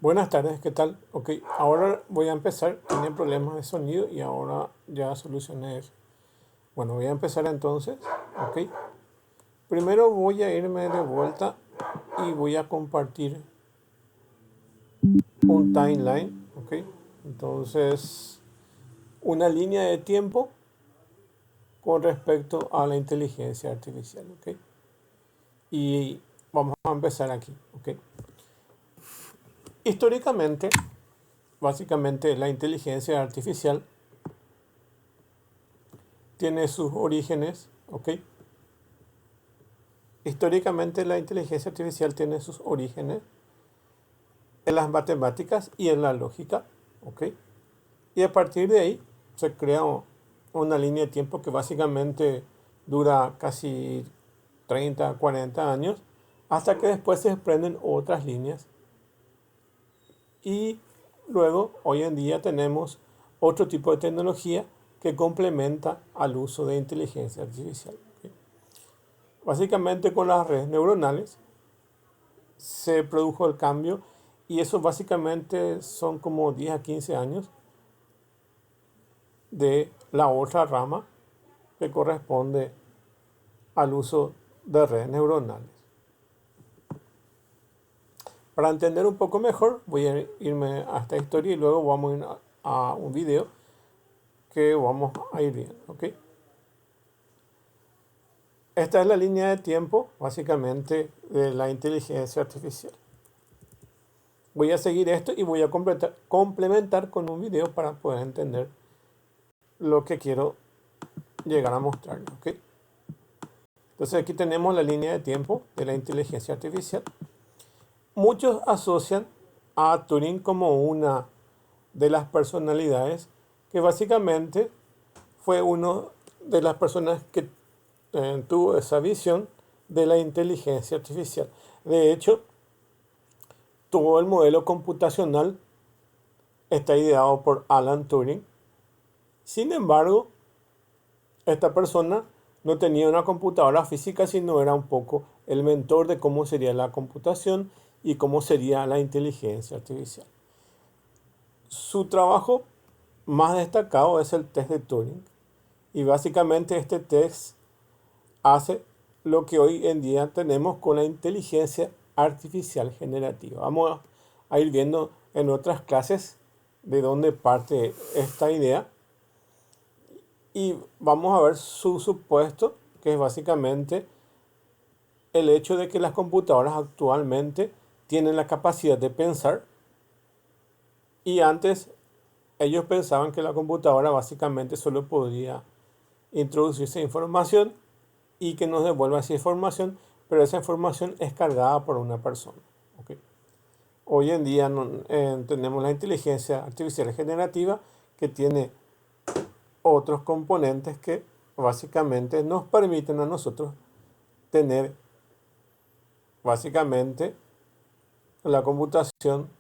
Buenas tardes, ¿qué tal? Ok, ahora voy a empezar. Tenía problemas de sonido y ahora ya solucioné eso. Bueno, voy a empezar entonces. Ok, primero voy a irme de vuelta y voy a compartir un timeline. Ok, entonces una línea de tiempo con respecto a la inteligencia artificial. Ok, y vamos a empezar aquí. Ok, históricamente, básicamente la inteligencia artificial tiene sus orígenes. Ok, históricamente la inteligencia artificial tiene sus orígenes en las matemáticas y en la lógica, ¿ok? Y a partir de ahí se crea una línea de tiempo que básicamente dura casi 30, 40 años, hasta que después se desprenden otras líneas. Y luego, hoy en día, tenemos otro tipo de tecnología que complementa al uso de inteligencia artificial. ¿Ok? Básicamente con las redes neuronales se produjo el cambio y eso básicamente son como 10 a 15 años de la otra rama que corresponde al uso de redes neuronales. Para entender un poco mejor voy a irme a esta historia y luego vamos a ir a un video que vamos a ir viendo. ¿Ok? Esta es la línea de tiempo básicamente de la inteligencia artificial. Voy a seguir esto y voy a complementar con un video para poder entender lo que quiero llegar a mostrar. ¿Ok? Entonces aquí tenemos la línea de tiempo de la inteligencia artificial. Muchos asocian a Turing como una de las personalidades que básicamente fue una de las personas que tuvo esa visión de la inteligencia artificial. De hecho, todo el modelo computacional está ideado por Alan Turing. Sin embargo, esta persona no tenía una computadora física, sino era un poco el mentor de cómo sería la computación y cómo sería la inteligencia artificial. Su trabajo más destacado es el test de Turing. Y básicamente este test hace lo que hoy en día tenemos con la inteligencia artificial generativa. Vamos a ir viendo en otras clases de dónde parte esta idea. Y vamos a ver su supuesto, que es básicamente el hecho de que las computadoras actualmente tienen la capacidad de pensar y antes ellos pensaban que la computadora básicamente solo podía introducirse información y que nos devuelva esa información, pero esa información es cargada por una persona. ¿Ok? Hoy en día tenemos la inteligencia artificial generativa que tiene otros componentes que básicamente nos permiten a nosotros tener básicamente la computación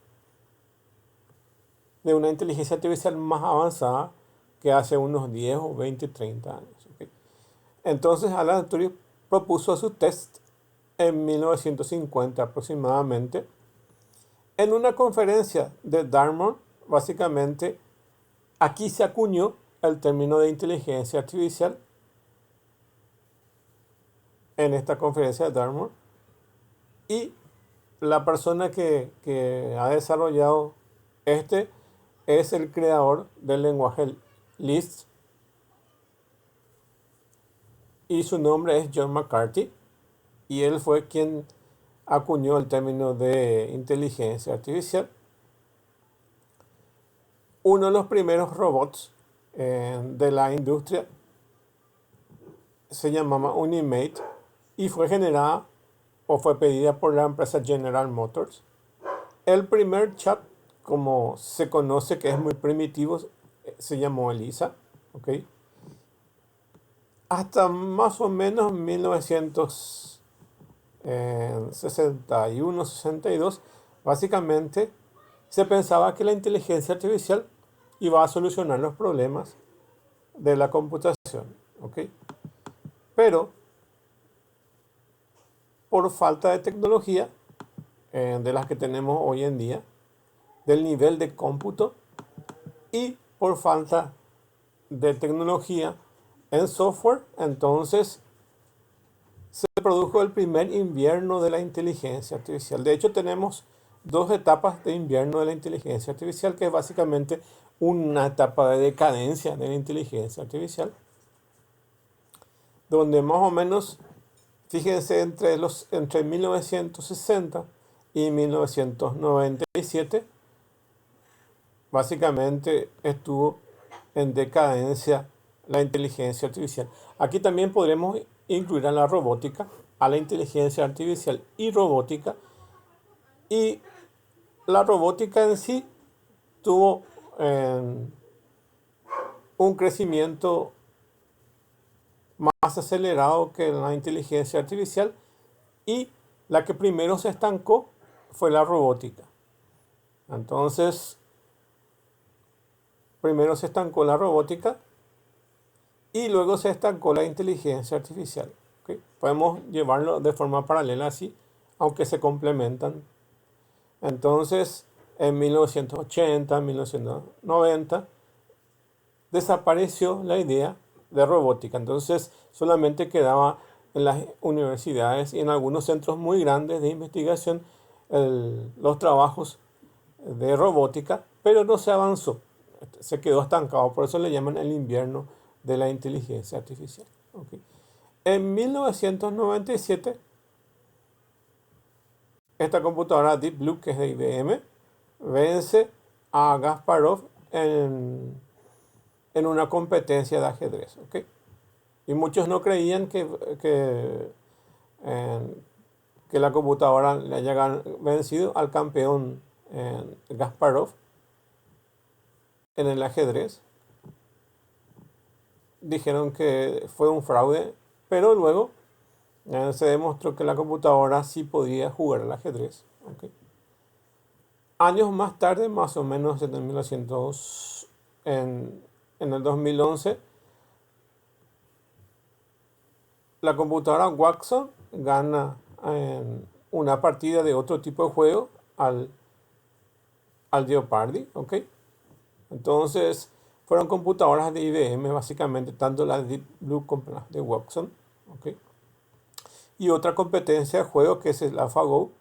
de una inteligencia artificial más avanzada que hace unos 10 o 20, 30 años. ¿Ok? Entonces Alan Turing propuso su test en 1950 aproximadamente en una conferencia de Dartmouth. Básicamente aquí se acuñó el término de inteligencia artificial en esta conferencia de Dartmouth y la persona que ha desarrollado este es el creador del lenguaje Lisp y su nombre es John McCarthy y él fue quien acuñó el término de inteligencia artificial. Uno de los primeros robots de la industria se llamaba Unimate y fue generada o fue pedida por la empresa General Motors. El primer chat, como se conoce que es muy primitivo, se llamó Elisa. ¿Ok? Hasta más o menos 1961, 62, básicamente se pensaba que la inteligencia artificial iba a solucionar los problemas de la computación. ¿Ok? Pero por falta de tecnología de las que tenemos hoy en día, del nivel de cómputo y por falta de tecnología en software, entonces se produjo el primer invierno de la inteligencia artificial. De hecho, tenemos dos etapas de invierno de la inteligencia artificial, que es básicamente una etapa de decadencia de la inteligencia artificial, donde más o menos, fíjense, entre 1960 y 1997, básicamente estuvo en decadencia la inteligencia artificial. Aquí también podremos incluir a la robótica, a la inteligencia artificial y robótica. Y la robótica en sí tuvo un crecimiento más acelerado que la inteligencia artificial, y la que primero se estancó fue la robótica. Entonces, primero se estancó la robótica y luego se estancó la inteligencia artificial. ¿Ok? Podemos llevarlo de forma paralela así, aunque se complementan. Entonces, en 1980, 1990, desapareció la idea de robótica. Entonces, solamente quedaba en las universidades y en algunos centros muy grandes de investigación los trabajos de robótica, pero no se avanzó. Se quedó estancado. Por eso le llaman el invierno de la inteligencia artificial. ¿Okay? En 1997, esta computadora Deep Blue, que es de IBM, vence a Kasparov en una competencia de ajedrez. ¿Okay? Y muchos no creían que la computadora le haya vencido al campeón Kasparov en el ajedrez. Dijeron que fue un fraude, pero luego se demostró que la computadora sí podía jugar al ajedrez. ¿Okay? Años más tarde, más o menos en el 1900, en el 2011, la computadora Watson gana una partida de otro tipo de juego al Jeopardy. ¿Okay? Entonces, fueron computadoras de IBM, básicamente, tanto las Deep Blue como las de Watson. ¿Okay? Y otra competencia de juego que es el AlphaGo,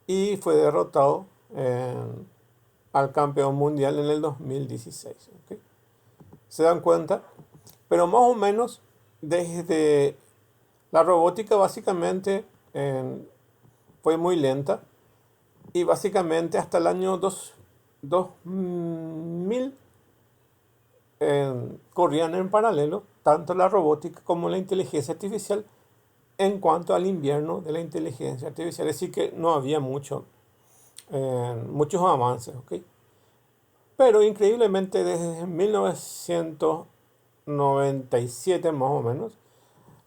y fue derrotado al campeón mundial en el 2016. ¿Okay? ¿Se dan cuenta? Pero más o menos desde la robótica básicamente fue muy lenta, y básicamente hasta el año 2000 corrían en paralelo tanto la robótica como la inteligencia artificial en cuanto al invierno de la inteligencia artificial. Es decir, que no había muchos avances. ¿Okay? Pero increíblemente desde 1997 más o menos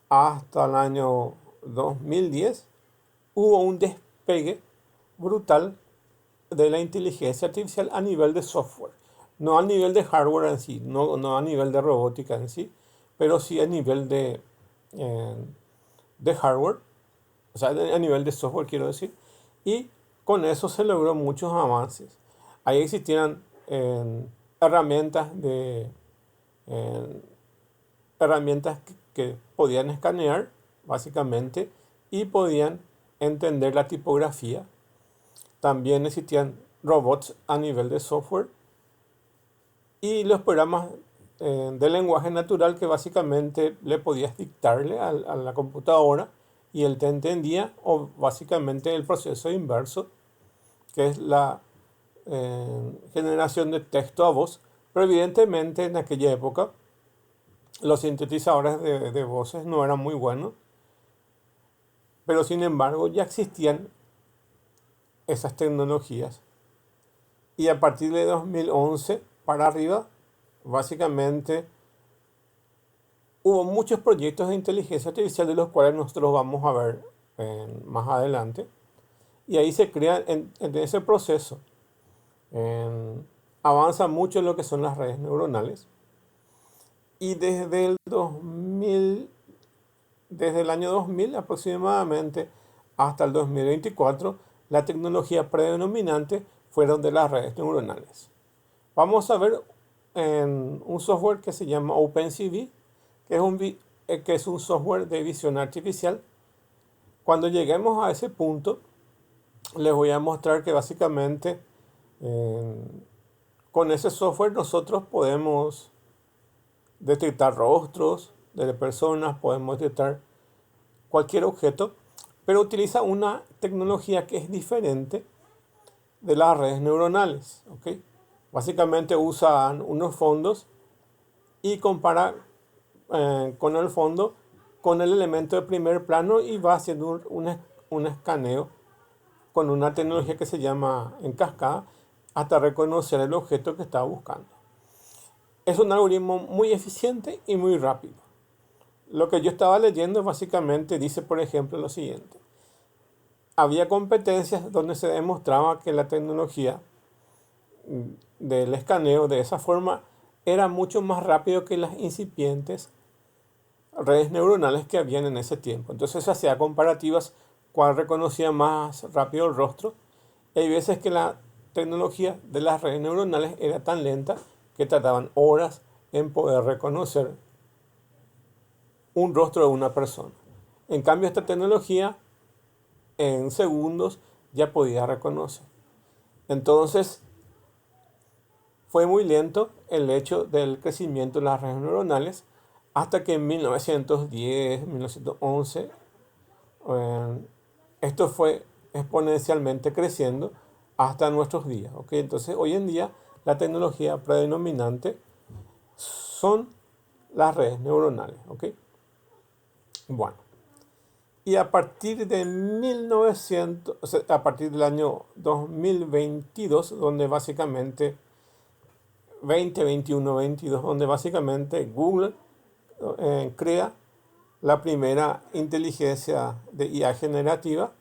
hasta el año 2010 hubo un despegue brutal de la inteligencia artificial a nivel de software. No a nivel de hardware en sí, no a nivel de robótica en sí, pero sí a nivel de hardware, o sea, a nivel de software quiero decir, y con eso se logró muchos avances. Ahí existían herramientas herramientas que podían escanear básicamente y podían entender la tipografía. También existían robots a nivel de software y los programas de lenguaje natural que básicamente le podías dictarle a la computadora y él te entendía, o básicamente el proceso inverso, que es la generación de texto a voz. Pero evidentemente en aquella época los sintetizadores de voces no eran muy buenos, pero sin embargo ya existían esas tecnologías. Y a partir de 2011 para arriba, básicamente hubo muchos proyectos de inteligencia artificial de los cuales nosotros vamos a ver más adelante. Y ahí se crea, en ese proceso, avanza mucho en lo que son las redes neuronales. Y desde el año 2000 aproximadamente hasta el 2024, la tecnología predominante fueron de las redes neuronales. Vamos a ver en un software que se llama OpenCV, que es un software de visión artificial. Cuando lleguemos a ese punto, les voy a mostrar que básicamente con ese software nosotros podemos detectar rostros de personas, podemos detectar cualquier objeto, pero utiliza una tecnología que es diferente de las redes neuronales. ¿Ok? Básicamente usan unos fondos y compara con el fondo con el elemento de primer plano y va haciendo un escaneo con una tecnología que se llama en cascada hasta reconocer el objeto que está buscando. Es un algoritmo muy eficiente y muy rápido. Lo que yo estaba leyendo básicamente dice, por ejemplo, lo siguiente. Había competencias donde se demostraba que la tecnología del escaneo de esa forma era mucho más rápido que las incipientes redes neuronales que habían en ese tiempo. Entonces se hacía comparativas cuál reconocía más rápido el rostro. Y hay veces que la tecnología de las redes neuronales era tan lenta que tardaban horas en poder reconocer un rostro de una persona. En cambio, esta tecnología en segundos ya podía reconocer. Entonces, fue muy lento el hecho del crecimiento de las redes neuronales hasta que en 1910, 1911, esto fue exponencialmente creciendo hasta nuestros días. ¿Ok? Entonces, hoy en día, la tecnología predominante son las redes neuronales. ¿Ok? Bueno, y a partir de 1900, o sea, a partir del año 2022, donde básicamente 2021, 22, donde básicamente Google crea la primera inteligencia de IA generativa,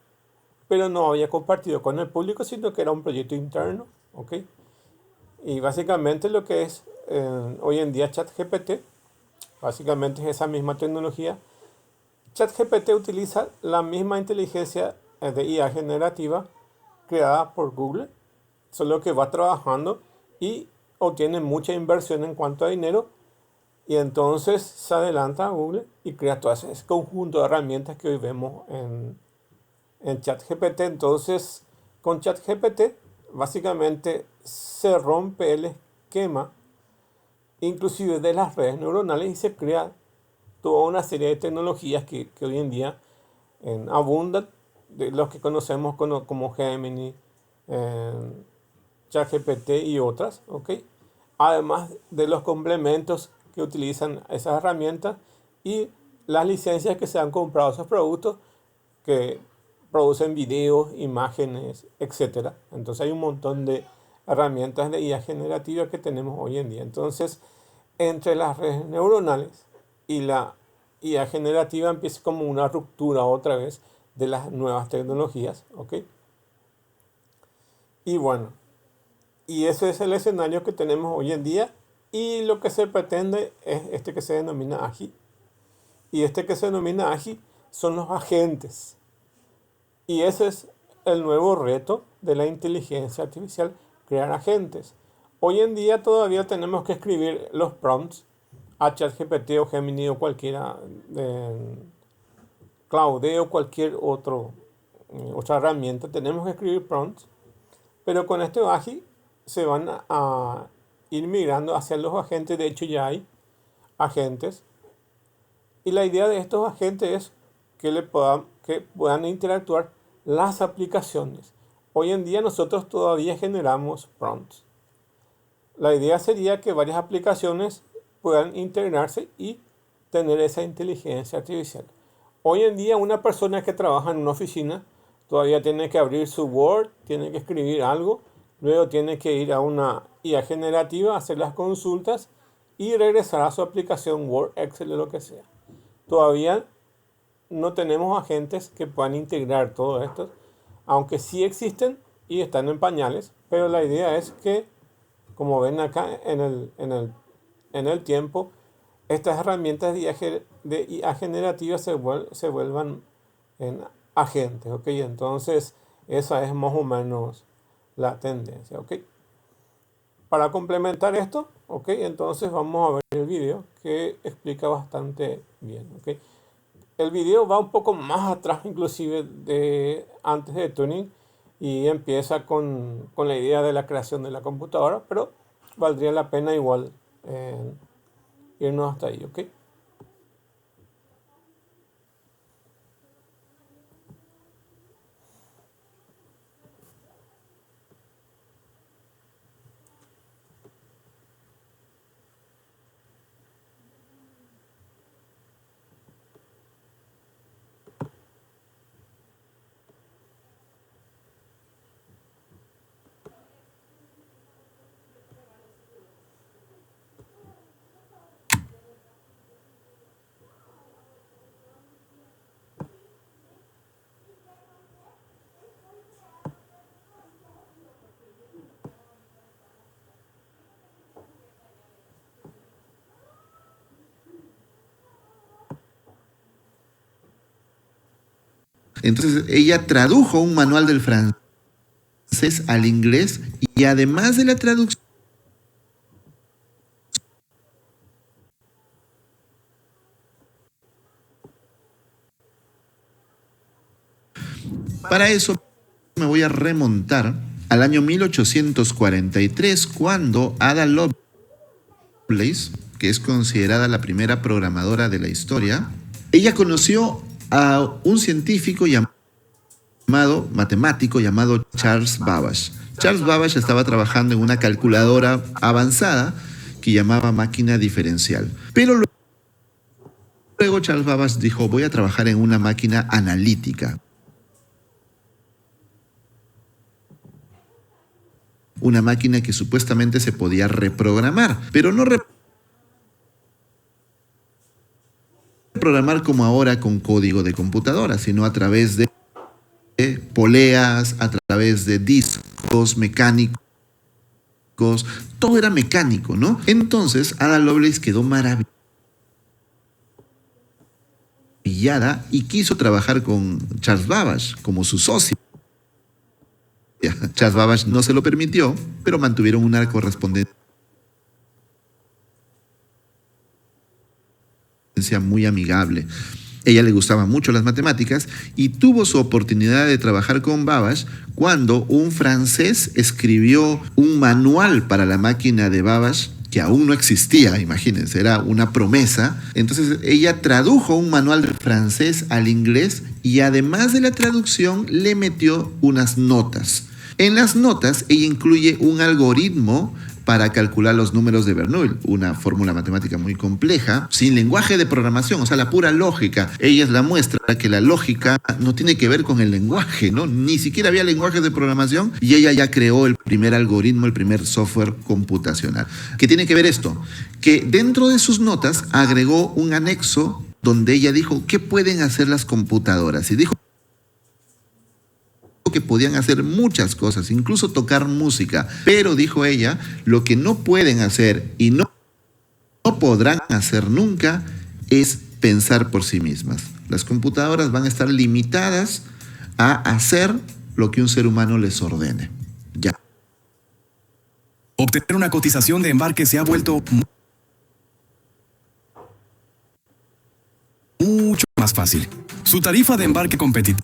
pero no había compartido con el público, sino que era un proyecto interno. ¿Ok? Y básicamente lo que es hoy en día ChatGPT, básicamente es esa misma tecnología. ChatGPT utiliza la misma inteligencia de IA generativa creada por Google, solo que va trabajando y obtiene mucha inversión en cuanto a dinero, y entonces se adelanta a Google y crea todo ese conjunto de herramientas que hoy vemos en ChatGPT. Entonces, con ChatGPT básicamente se rompe el esquema inclusive de las redes neuronales y se crea toda una serie de tecnologías que hoy en día abundan, de los que conocemos como Gemini, ChatGPT y otras. ¿Ok? Además de los complementos que utilizan esas herramientas y las licencias que se han comprado esos productos que producen videos, imágenes, etcétera. Entonces hay un montón de herramientas de IA generativa que tenemos hoy en día. Entonces, entre las redes neuronales y la IA generativa empieza como una ruptura otra vez de las nuevas tecnologías. ¿Ok? Y bueno, y ese es el escenario que tenemos hoy en día, y lo que se pretende es este que se denomina AGI. Y este que se denomina AGI son los agentes. Y ese es el nuevo reto de la inteligencia artificial, crear agentes. Hoy en día todavía tenemos que escribir los prompts a ChatGPT o Gemini o cualquiera, Claude o cualquier otra herramienta. Tenemos que escribir prompts, pero con este AGI se van a ir migrando hacia los agentes. De hecho, ya hay agentes. Y la idea de estos agentes es que puedan interactuar las aplicaciones. Hoy en día nosotros todavía generamos prompts. La idea sería que varias aplicaciones puedan integrarse y tener esa inteligencia artificial. Hoy en día una persona que trabaja en una oficina todavía tiene que abrir su Word, tiene que escribir algo, luego tiene que ir a una IA generativa, hacer las consultas y regresar a su aplicación Word, Excel o lo que sea. Todavía no tenemos agentes que puedan integrar todo esto, aunque sí existen y están en pañales, pero la idea es que, como ven acá en el tiempo, estas herramientas de IA generativa se vuelvan en agentes. ¿Ok? Entonces, Esa es más o menos la tendencia, ¿ok? Para complementar esto, ¿ok? Entonces vamos a ver el video que explica bastante bien, ¿ok? El video va un poco más atrás inclusive de antes de Turing y empieza con la idea de la creación de la computadora, pero valdría la pena igual irnos hasta ahí, ¿ok? Entonces ella tradujo un manual del francés al inglés y además de la traducción, para eso me voy a remontar al año 1843 cuando Ada Lovelace, que es considerada la primera programadora de la historia, ella conoció a un científico matemático llamado Charles Babbage. Charles Babbage estaba trabajando en una calculadora avanzada que llamaba máquina diferencial. Pero luego Charles Babbage dijo, voy a trabajar en una máquina analítica. Una máquina que supuestamente se podía reprogramar, pero no reprogramar como ahora con código de computadora, sino a través de poleas, a través de discos mecánicos, todo era mecánico, ¿no? Entonces Ada Lovelace quedó maravillada y quiso trabajar con Charles Babbage como su socio. Charles Babbage no se lo permitió, pero mantuvieron una correspondencia muy amigable. Ella le gustaban mucho las matemáticas y tuvo su oportunidad de trabajar con Babbage cuando un francés escribió un manual para la máquina de Babbage que aún no existía, imagínense, era una promesa. Entonces ella tradujo un manual de francés al inglés y además de la traducción le metió unas notas. En las notas ella incluye un algoritmo para calcular los números de Bernoulli, una fórmula matemática muy compleja, sin lenguaje de programación, o sea, la pura lógica. Ella es la muestra que la lógica no tiene que ver con el lenguaje, ¿no? Ni siquiera había lenguajes de programación y ella ya creó el primer algoritmo, el primer software computacional. ¿Qué tiene que ver esto? Que dentro de sus notas agregó un anexo donde ella dijo, ¿qué pueden hacer las computadoras? Y dijo que podían hacer muchas cosas, incluso tocar música, pero dijo ella, lo que no pueden hacer y no podrán hacer nunca es pensar por sí mismas. Las computadoras van a estar limitadas a hacer lo que un ser humano les ordene. Ya. Obtener una cotización de embarque se ha vuelto mucho más fácil. Su tarifa de embarque competitiva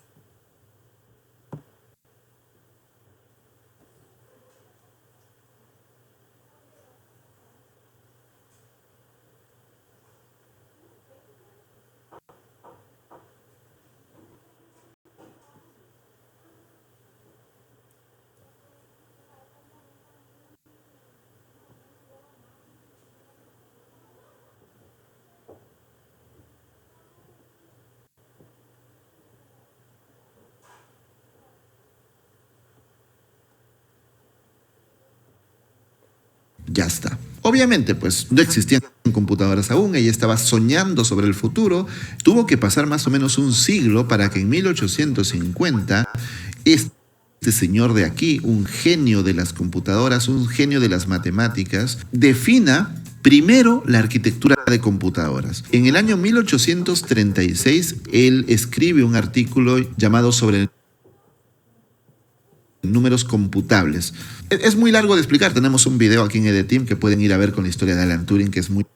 Ya está. Obviamente, pues no existían computadoras aún, ella estaba soñando sobre el futuro. Tuvo que pasar más o menos un siglo para que en 1850 este señor de aquí, un genio de las computadoras, un genio de las matemáticas, defina primero la arquitectura de computadoras. En el año 1836, él escribe un artículo llamado sobre números computables. Es muy largo de explicar, tenemos un video aquí en EDTeam que pueden ir a ver con la historia de Alan Turing, que es muy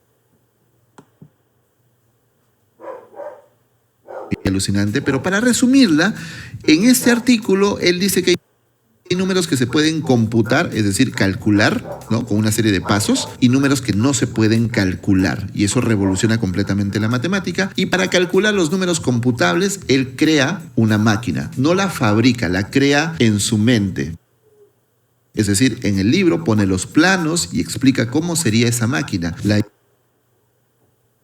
alucinante, pero para resumirla, en este artículo él dice que hay números que se pueden computar, es decir, calcular, ¿no?, con una serie de pasos, y números que no se pueden calcular, y eso revoluciona completamente la matemática. Y para calcular los números computables, él crea una máquina, no la fabrica, la crea en su mente. Es decir, en el libro pone los planos y explica cómo sería esa máquina. La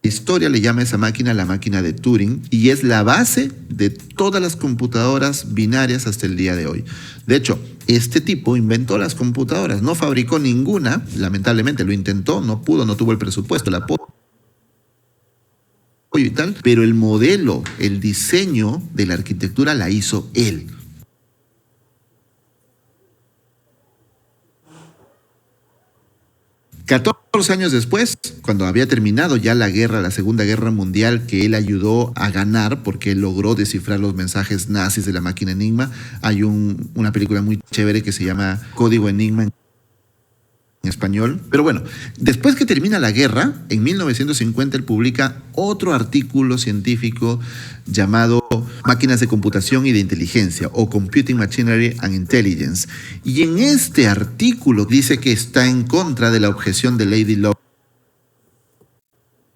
historia le llama a esa máquina la máquina de Turing, y es la base de todas las computadoras binarias hasta el día de hoy. De hecho, este tipo inventó las computadoras, no fabricó ninguna, lamentablemente lo intentó, no pudo, no tuvo el presupuesto, el apoyo y tal, pero el modelo, el diseño de la arquitectura la hizo él. $14 años después, cuando había terminado ya la guerra, la Segunda Guerra Mundial, que él ayudó a ganar porque él logró descifrar los mensajes nazis de la máquina Enigma, hay una película muy chévere que se llama Código Enigma en español. Pero bueno, después que termina la guerra, en 1950 él publica otro artículo científico llamado Máquinas de computación y de inteligencia, o Computing Machinery and Intelligence. Y en este artículo dice que está en contra de la objeción de Lady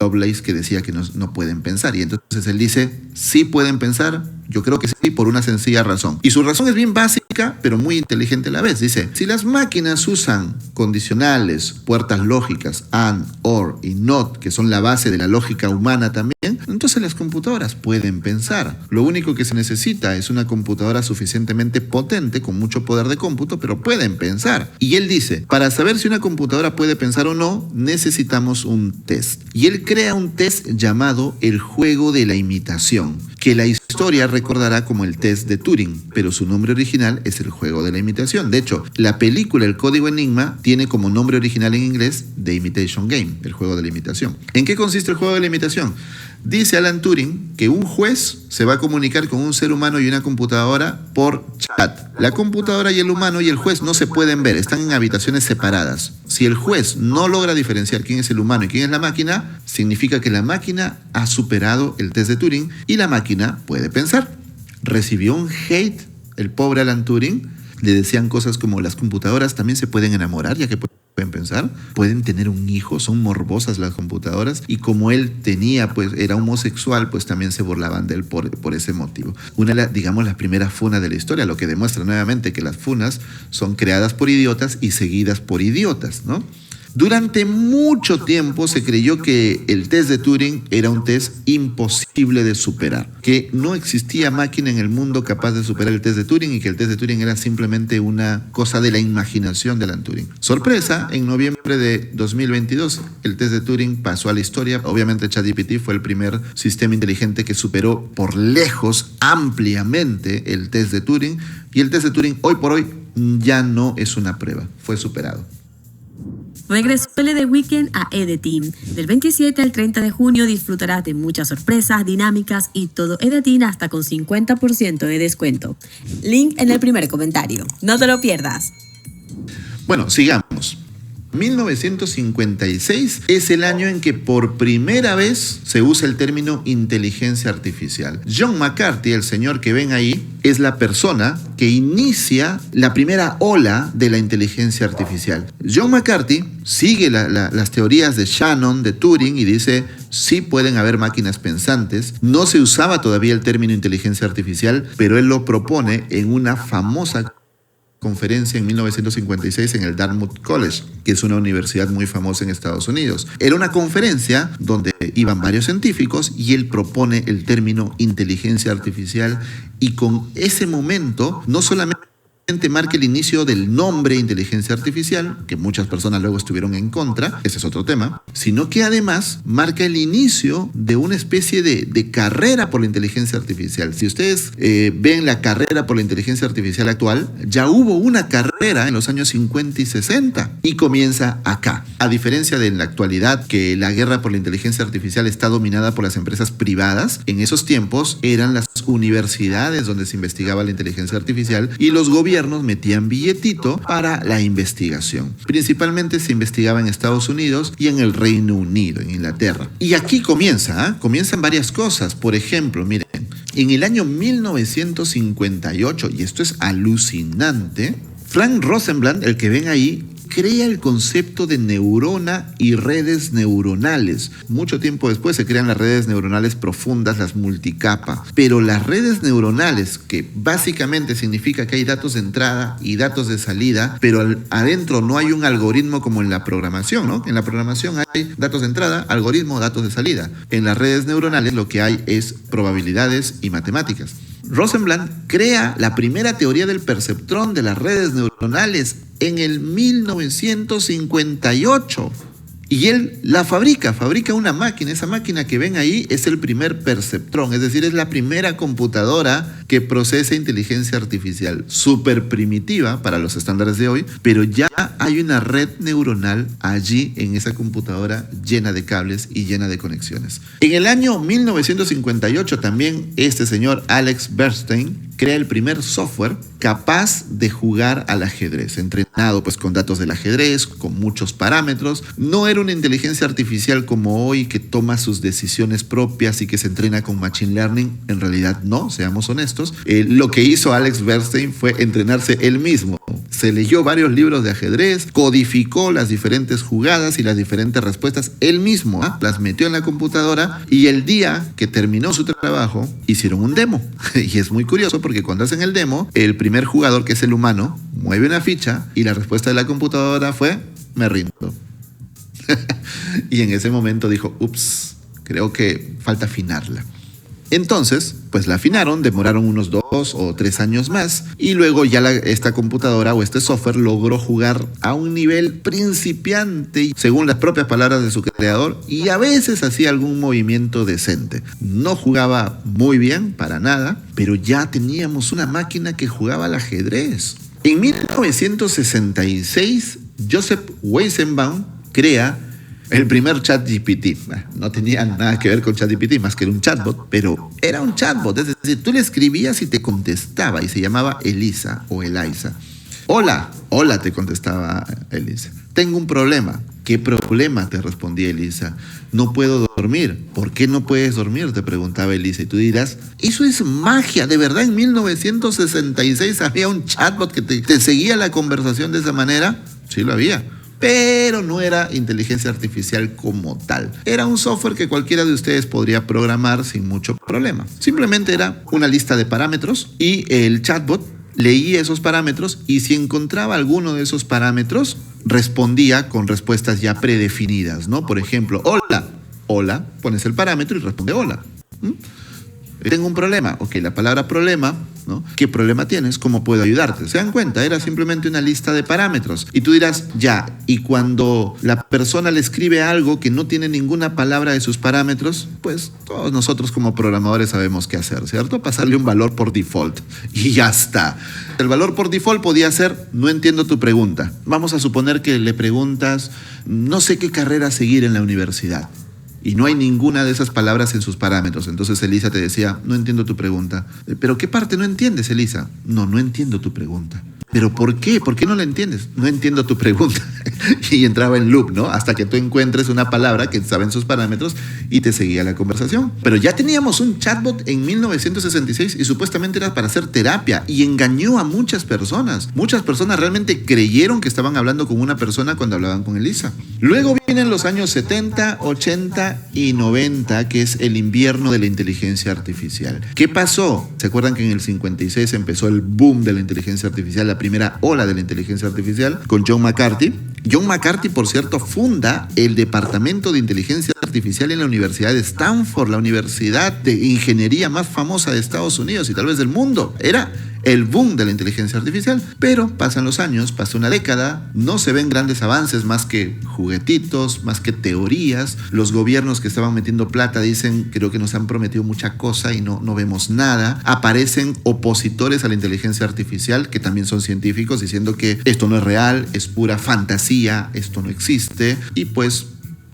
Lovelace, que decía que no pueden pensar. Y entonces él dice, sí pueden pensar, yo creo que sí, por una sencilla razón. Y su razón es bien básica, pero muy inteligente a la vez. Dice, si las máquinas usan condicionales, puertas lógicas, and, or y not, que son la base de la lógica humana también, entonces las computadoras pueden pensar. Lo único que se necesita es una computadora suficientemente potente, con mucho poder de cómputo, pero pueden pensar. Y él dice, para saber si una computadora puede pensar o no, necesitamos un test. Y él crea un test llamado el juego de la imitación, que la historia recordará como el test de Turing, pero su nombre original es el juego de la imitación. De hecho, la película El Código Enigma tiene como nombre original en inglés The Imitation Game, el juego de la imitación. ¿En qué consiste el juego de la imitación? Dice Alan Turing que un juez se va a comunicar con un ser humano y una computadora por chat. La computadora y el humano y el juez no se pueden ver, están en habitaciones separadas. Si el juez no logra diferenciar quién es el humano y quién es la máquina, significa que la máquina ha superado el test de Turing y la máquina puede pensar. Recibió un hate el pobre Alan Turing. Le decían cosas como las computadoras también se pueden enamorar, ya que pueden pensar, pueden tener un hijo, son morbosas las computadoras, y como él era homosexual, pues también se burlaban de él por ese motivo. Una de las primeras funas de la historia, lo que demuestra nuevamente que las funas son creadas por idiotas y seguidas por idiotas, ¿no? Durante mucho tiempo se creyó que el test de Turing era un test imposible de superar, que no existía máquina en el mundo capaz de superar el test de Turing y que el test de Turing era simplemente una cosa de la imaginación de Alan Turing. Sorpresa, en noviembre de 2022 el test de Turing pasó a la historia. Obviamente ChatGPT fue el primer sistema inteligente que superó por lejos, ampliamente, el test de Turing, y el test de Turing hoy por hoy ya no es una prueba, fue superado. Regresó el ED Weekend a EDTeam. Del 27 al 30 de junio disfrutarás de muchas sorpresas, dinámicas y todo EDTeam hasta con 50% de descuento. Link en el primer comentario. No te lo pierdas. Bueno, sigamos. 1956 es el año en que por primera vez se usa el término inteligencia artificial. John McCarthy, el señor que ven ahí, es la persona que inicia la primera ola de la inteligencia artificial. John McCarthy sigue las teorías de Shannon, de Turing, y dice, sí pueden haber máquinas pensantes. No se usaba todavía el término inteligencia artificial, pero él lo propone en una famosa conferencia en 1956 en el Dartmouth College, que es una universidad muy famosa en Estados Unidos. Era una conferencia donde iban varios científicos y él propone el término inteligencia artificial, y con ese momento no solamente marca el inicio del nombre inteligencia artificial, que muchas personas luego estuvieron en contra, ese es otro tema, sino que además marca el inicio de una especie de carrera por la inteligencia artificial. Si ustedes ven la carrera por la inteligencia artificial actual, ya hubo una carrera en los años 50 y 60 y comienza acá. A diferencia de en la actualidad, que la guerra por la inteligencia artificial está dominada por las empresas privadas, en esos tiempos eran las universidades donde se investigaba la inteligencia artificial y los gobiernos metían billetito para la investigación. Principalmente se investigaba en Estados Unidos y en el Reino Unido, en Inglaterra. Y aquí comienzan varias cosas. Por ejemplo, miren, en el año 1958, y esto es alucinante, Frank Rosenblatt, el que ven ahí, crea el concepto de neurona y redes neuronales. Mucho tiempo después se crean las redes neuronales profundas, las multicapa. Pero las redes neuronales, que básicamente significa que hay datos de entrada y datos de salida, pero adentro no hay un algoritmo como en la programación, ¿no? En la programación hay datos de entrada, algoritmo, datos de salida. En las redes neuronales lo que hay es probabilidades y matemáticas. Rosenblatt crea la primera teoría del perceptrón de las redes neuronales en el 1958. Y él la fabrica una máquina. Esa máquina que ven ahí es el primer perceptrón, es decir, es la primera computadora que procesa inteligencia artificial. Súper primitiva para los estándares de hoy, pero ya hay una red neuronal allí en esa computadora llena de cables y llena de conexiones. En el año 1958 también este señor Alex Bernstein crea el primer software capaz de jugar al ajedrez, entrenado pues con datos del ajedrez, con muchos parámetros. No era una inteligencia artificial como hoy que toma sus decisiones propias y que se entrena con machine learning. En realidad no, seamos honestos. Lo que hizo Alex Bernstein fue entrenarse él mismo. Se leyó varios libros de ajedrez, codificó las diferentes jugadas y las diferentes respuestas él mismo, las metió en la computadora y el día que terminó su trabajo hicieron un demo. Y es muy curioso porque cuando hacen el demo, el primer jugador, que es el humano, mueve una ficha y la respuesta de la computadora fue: me rindo. Y en ese momento dijo: ups, creo que falta afinarla. Entonces, pues la afinaron, demoraron unos 2 o 3 años más y luego ya esta computadora o este software logró jugar a un nivel principiante, según las propias palabras de su creador, y a veces hacía algún movimiento decente. No jugaba muy bien, para nada, pero ya teníamos una máquina que jugaba al ajedrez. En 1966, Joseph Weizenbaum crea el primer ChatGPT. No tenía nada que ver con ChatGPT, más que era un chatbot, pero era un chatbot. Es decir, tú le escribías y te contestaba, y se llamaba Elisa o Eliza. Hola, te contestaba Elisa. Tengo un problema. ¿Qué problema?, te respondía Elisa. No puedo dormir. ¿Por qué no puedes dormir?, te preguntaba Elisa. Y tú dirás: eso es magia. ¿De verdad en 1966 había un chatbot que te seguía la conversación de esa manera? Sí, lo había. Pero no era inteligencia artificial como tal. Era un software que cualquiera de ustedes podría programar sin mucho problema. Simplemente era una lista de parámetros y el chatbot leía esos parámetros y si encontraba alguno de esos parámetros, respondía con respuestas ya predefinidas, ¿no? Por ejemplo, hola, pones el parámetro y responde hola. Tengo un problema. Ok, la palabra problema, ¿no? ¿Qué problema tienes? ¿Cómo puedo ayudarte? ¿Se dan cuenta? Era simplemente una lista de parámetros. Y tú dirás: ya, y cuando la persona le escribe algo que no tiene ninguna palabra de sus parámetros, pues todos nosotros como programadores sabemos qué hacer, ¿cierto? Pasarle un valor por default y ya está. El valor por default podía ser: no entiendo tu pregunta. Vamos a suponer que le preguntas: no sé qué carrera seguir en la universidad. Y no hay ninguna de esas palabras en sus parámetros. Entonces Elisa te decía: no entiendo tu pregunta. ¿Pero qué parte no entiendes, Elisa? No entiendo tu pregunta. ¿Pero por qué? ¿Por qué no la entiendes? No entiendo tu pregunta. Y entraba en loop, ¿no? Hasta que tú encuentres una palabra que estaba en sus parámetros y te seguía la conversación. Pero ya teníamos un chatbot en 1966 y supuestamente era para hacer terapia y engañó a muchas personas. Muchas personas realmente creyeron que estaban hablando con una persona cuando hablaban con Elisa. Luego vienen los años 70, 80 y 90, que es el invierno de la inteligencia artificial. ¿Qué pasó? ¿Se acuerdan que en el 56 empezó el boom de la inteligencia artificial, la primera ola de la inteligencia artificial, con John McCarthy? John McCarthy, por cierto, funda el Departamento de Inteligencia Artificial en la Universidad de Stanford, la universidad de ingeniería más famosa de Estados Unidos y tal vez del mundo. Era el boom de la inteligencia artificial, pero pasan los años, pasa una década, no se ven grandes avances más que juguetitos, más que teorías. Los gobiernos que estaban metiendo plata dicen, creo que nos han prometido mucha cosa y no vemos nada. Aparecen opositores a la inteligencia artificial, que también son científicos, diciendo que esto no es real, es pura fantasía, esto no existe, y pues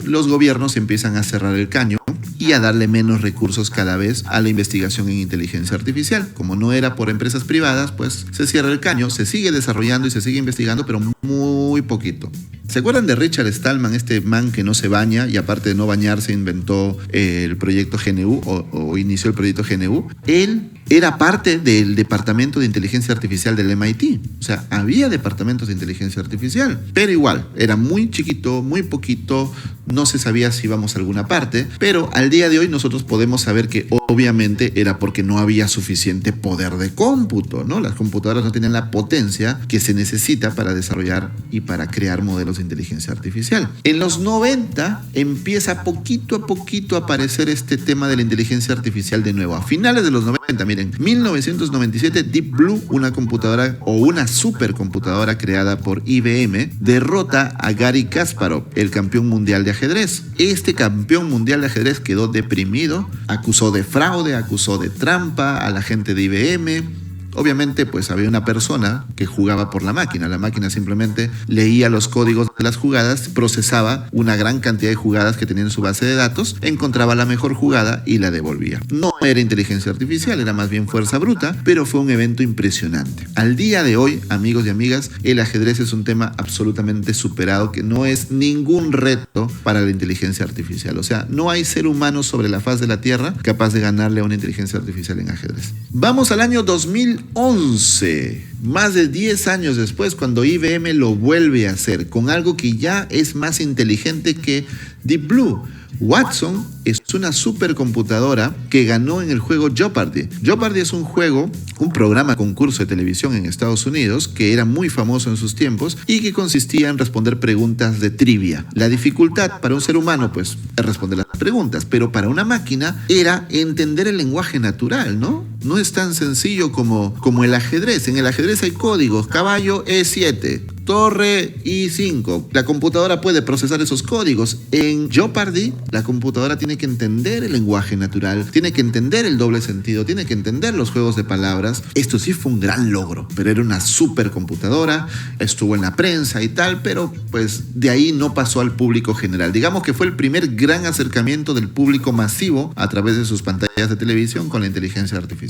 los gobiernos empiezan a cerrar el caño y a darle menos recursos cada vez a la investigación en inteligencia artificial. Como no era por empresas privadas, pues se cierra el caño, se sigue desarrollando y se sigue investigando, pero muy poquito. ¿Se acuerdan de Richard Stallman, este man que no se baña y aparte de no bañarse inventó el proyecto GNU o inició el proyecto GNU? Él era parte del departamento de inteligencia artificial del MIT. O sea, había departamentos de inteligencia artificial, pero igual, era muy chiquito, muy poquito, no se sabía si íbamos a alguna parte, pero al día de hoy nosotros podemos saber que obviamente era porque no había suficiente poder de cómputo, ¿no? Las computadoras no tenían la potencia que se necesita para desarrollar y para crear modelos de inteligencia artificial. En los 90 empieza poquito a poquito a aparecer este tema de la inteligencia artificial de nuevo. A finales de los 90, miren, 1997 Deep Blue, una computadora o una supercomputadora creada por IBM, derrota a Garry Kasparov, el campeón mundial de ajedrez. Este campeón mundial de ajedrez quedó deprimido, acusó de fraude, acusó de trampa a la gente de IBM. Obviamente, pues había una persona que jugaba por la máquina simplemente leía los códigos de las jugadas, procesaba una gran cantidad de jugadas que tenía en su base de datos, encontraba la mejor jugada y la devolvía. No era inteligencia artificial, era más bien fuerza bruta, pero fue un evento impresionante. Al día de hoy, amigos y amigas, el ajedrez es un tema absolutamente superado, que no es ningún reto para la inteligencia artificial. O sea, no hay ser humano sobre la faz de la Tierra capaz de ganarle a una inteligencia artificial en ajedrez. Vamos al año 2011, más de 10 años después, cuando IBM lo vuelve a hacer con algo que ya es más inteligente que Deep Blue. Watson es una supercomputadora que ganó en el juego Jeopardy. Jeopardy es un juego, un programa concurso de televisión en Estados Unidos que era muy famoso en sus tiempos y que consistía en responder preguntas de trivia. La dificultad para un ser humano, pues, es responder las preguntas, pero para una máquina era entender el lenguaje natural, ¿no? No es tan sencillo como el ajedrez. En el ajedrez hay códigos, caballo E7, torre I5. La computadora puede procesar esos códigos. En Jeopardy, la computadora tiene que entender el lenguaje natural, tiene que entender el doble sentido, tiene que entender los juegos de palabras. Esto sí fue un gran logro, pero era una supercomputadora, estuvo en la prensa y tal, pero pues de ahí no pasó al público general. Digamos que fue el primer gran acercamiento del público masivo a través de sus pantallas de televisión con la inteligencia artificial.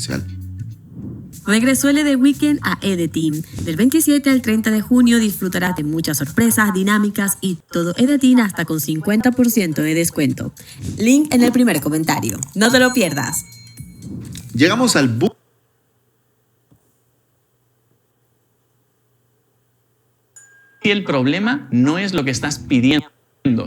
Regresó el ED Weekend a EDTeam. Del 27 al 30 de junio disfrutarás de muchas sorpresas, dinámicas y todo EDTeam hasta con 50% de descuento. Link en el primer comentario. No te lo pierdas. Llegamos al boom. Y el problema no es lo que estás pidiendo,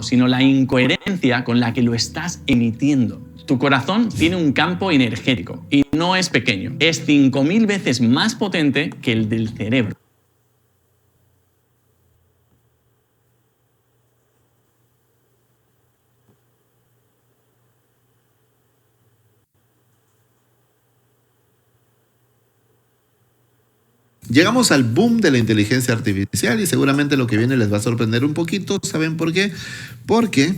sino la incoherencia con la que lo estás emitiendo. Tu corazón tiene un campo energético y no es pequeño. Es 5000 veces más potente que el del cerebro. Llegamos al boom de la inteligencia artificial y seguramente lo que viene les va a sorprender un poquito. ¿Saben por qué? Porque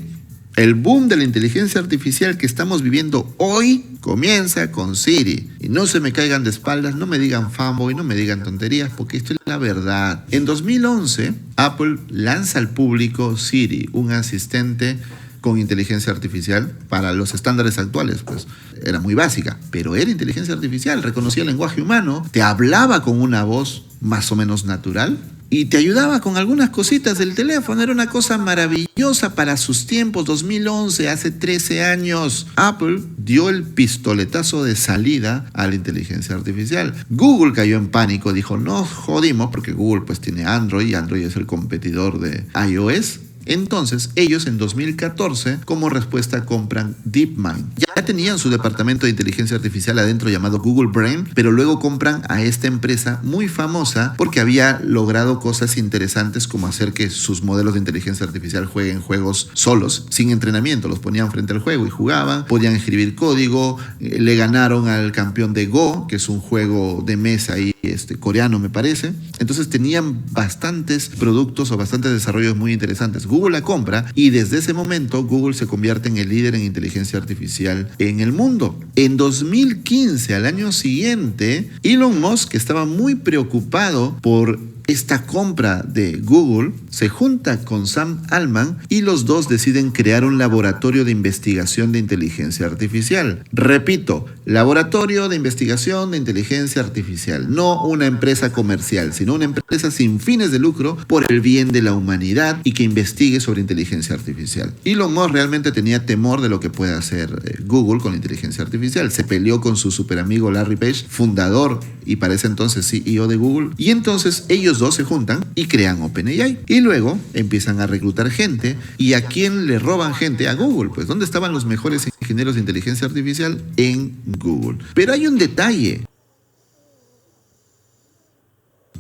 el boom de la inteligencia artificial que estamos viviendo hoy comienza con Siri. Y no se me caigan de espaldas, no me digan fanboy, no me digan tonterías, porque esto es la verdad. En 2011, Apple lanza al público Siri, un asistente con inteligencia artificial para los estándares actuales, pues era muy básica, pero era inteligencia artificial, reconocía el lenguaje humano, te hablaba con una voz más o menos natural y te ayudaba con algunas cositas del teléfono. Era una cosa maravillosa para sus tiempos. 2011, hace 13 años, Apple dio el pistoletazo de salida a la inteligencia artificial. Google cayó en pánico, dijo, no jodimos, porque Google pues tiene Android y Android es el competidor de iOS. Entonces, ellos en 2014, como respuesta, compran DeepMind. Ya tenían su departamento de inteligencia artificial adentro llamado Google Brain, pero luego compran a esta empresa muy famosa porque había logrado cosas interesantes como hacer que sus modelos de inteligencia artificial jueguen juegos solos, sin entrenamiento. Los ponían frente al juego y jugaban, podían escribir código, le ganaron al campeón de Go, que es un juego de mesa ahí, coreano me parece. Entonces tenían bastantes productos o bastantes desarrollos muy interesantes. Google la compra y desde ese momento Google se convierte en el líder en inteligencia artificial en el mundo. En 2015, al año siguiente, Elon Musk estaba muy preocupado por esta compra de Google, se junta con Sam Altman y los dos deciden crear un laboratorio de investigación de inteligencia artificial. Repito, laboratorio de investigación de inteligencia artificial, no una empresa comercial, sino una empresa sin fines de lucro por el bien de la humanidad y que investigue sobre inteligencia artificial. Elon Musk realmente tenía temor de lo que puede hacer Google con la inteligencia artificial. Se peleó con su super amigo Larry Page, fundador y para ese entonces CEO de Google, y entonces ellos dos se juntan y crean OpenAI y luego empiezan a reclutar gente. ¿Y a quién le roban gente? A Google. Pues ¿dónde estaban los mejores ingenieros de inteligencia artificial? En Google. Pero hay un detalle.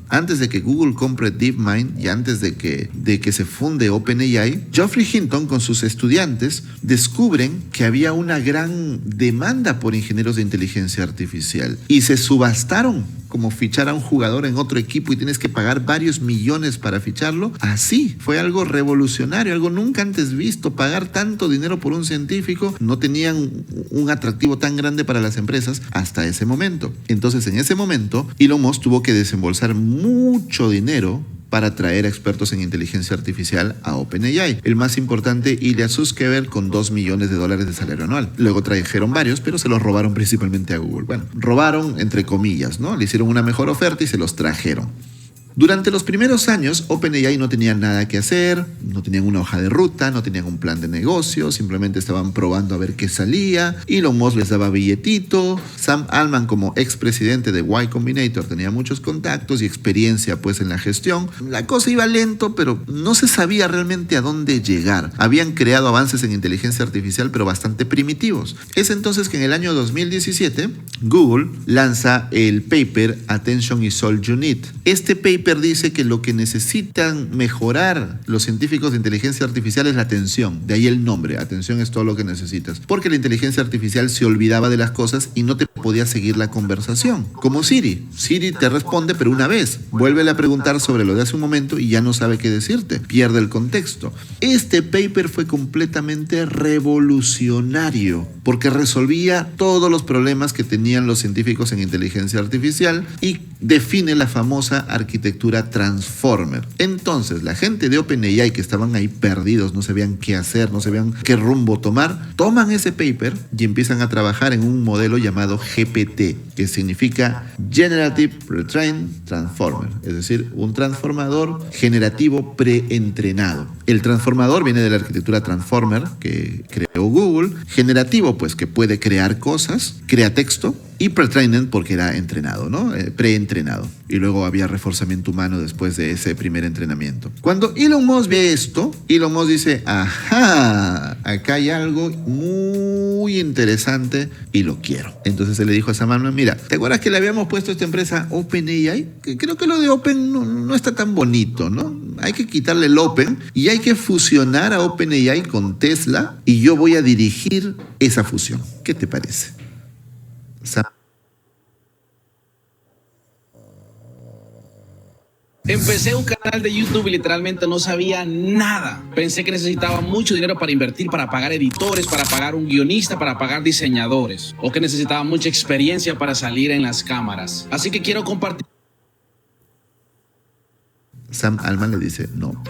Antes de que Google compre DeepMind y antes de que se funde OpenAI, Geoffrey Hinton con sus estudiantes descubren que había una gran demanda por ingenieros de inteligencia artificial y se subastaron, como fichar a un jugador en otro equipo y tienes que pagar varios millones para ficharlo. Así, fue algo revolucionario, algo nunca antes visto. Pagar tanto dinero por un científico no tenían un atractivo tan grande para las empresas hasta ese momento. Entonces, en ese momento, Elon Musk tuvo que desembolsar mucho dinero para traer a expertos en inteligencia artificial a OpenAI. El más importante, Ilya Sutskever, con $2 millones de salario anual. Luego trajeron varios, pero se los robaron principalmente a Google. Bueno, robaron entre comillas, ¿no? Le hicieron una mejor oferta y se los trajeron. Durante los primeros años, OpenAI no tenía nada que hacer, no tenían una hoja de ruta, no tenían un plan de negocio, simplemente estaban probando a ver qué salía. Elon Musk les daba billetito. Sam Altman, como expresidente de Y Combinator, tenía muchos contactos y experiencia pues en la gestión. La cosa iba lento, pero no se sabía realmente a dónde llegar. Habían creado avances en inteligencia artificial, pero bastante primitivos. Es entonces que en el año 2017, Google lanza el paper Attention is all you need. Este paper dice que lo que necesitan mejorar los científicos de inteligencia artificial es la atención. De ahí el nombre, atención es todo lo que necesitas. Porque la inteligencia artificial se olvidaba de las cosas y no te podía seguir la conversación. Como Siri. Siri te responde, pero una vez. Vuélvele a preguntar sobre lo de hace un momento y ya no sabe qué decirte. Pierde el contexto. Este paper fue completamente revolucionario porque resolvía todos los problemas que tenían los científicos en inteligencia artificial y define la famosa arquitectura Transformer. Entonces, la gente de OpenAI que estaban ahí perdidos, no sabían qué hacer, no sabían qué rumbo tomar, toman ese paper y empiezan a trabajar en un modelo llamado GPT, que significa Generative Pre-trained Transformer, es decir, un transformador generativo preentrenado. El transformador viene de la arquitectura Transformer que creó Google, generativo pues que puede crear cosas, crea texto, y pre-trained porque era entrenado, ¿no? Preentrenado. Y luego había reforzamiento humano después de ese primer entrenamiento. Cuando Elon Musk ve esto, Elon Musk dice, ajá, acá hay algo muy interesante y lo quiero. Entonces se le dijo a Sam Altman, mira, ¿te acuerdas que le habíamos puesto a esta empresa OpenAI? Creo que lo de Open no está tan bonito, ¿no? Hay que quitarle el Open y hay que fusionar a OpenAI con Tesla y yo voy a dirigir esa fusión. ¿Qué te parece? Empecé un canal de YouTube y literalmente no sabía nada. Pensé que necesitaba mucho dinero para invertir, para pagar editores, para pagar un guionista, para pagar diseñadores. O que necesitaba mucha experiencia para salir en las cámaras. Así que quiero compartir. Sam Altman le dice, no,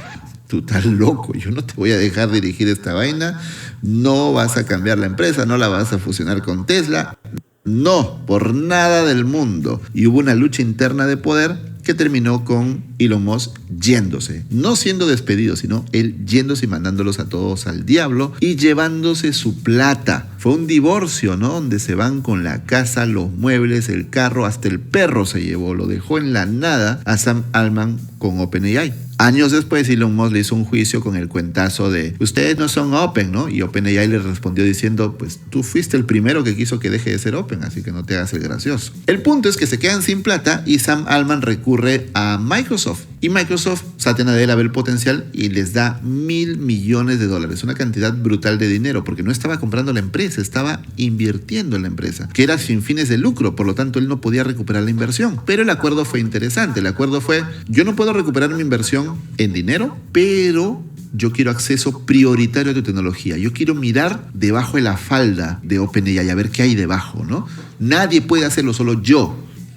tú estás loco, yo no te voy a dejar dirigir esta vaina, no vas a cambiar la empresa, no la vas a fusionar con Tesla, no, por nada del mundo. Y hubo una lucha interna de poder que terminó con Elon Musk yéndose, no siendo despedido, sino él yéndose y mandándolos a todos al diablo y llevándose su plata. Fue un divorcio, ¿no? Donde se van con la casa, los muebles, el carro, hasta el perro se llevó, lo dejó en la nada a Sam Altman con OpenAI. Años después, Elon Musk le hizo un juicio con el cuentazo de ustedes no son open, ¿no? Y OpenAI le respondió diciendo, pues tú fuiste el primero que quiso que deje de ser open, así que no te hagas el gracioso. El punto es que se quedan sin plata y Sam Altman recurre a Microsoft. Y Microsoft, Satya Nadella ve el potencial y les da $1.000 millones, una cantidad brutal de dinero, porque no estaba comprando la empresa, estaba invirtiendo en la empresa, que era sin fines de lucro, por lo tanto él no podía recuperar la inversión. Pero el acuerdo fue interesante, el acuerdo fue, yo no puedo recuperar mi inversión en dinero, pero yo quiero acceso prioritario a tu tecnología. Yo quiero mirar debajo de la falda de OpenAI a ver qué hay debajo, ¿no? Nadie puede hacerlo, solo yo.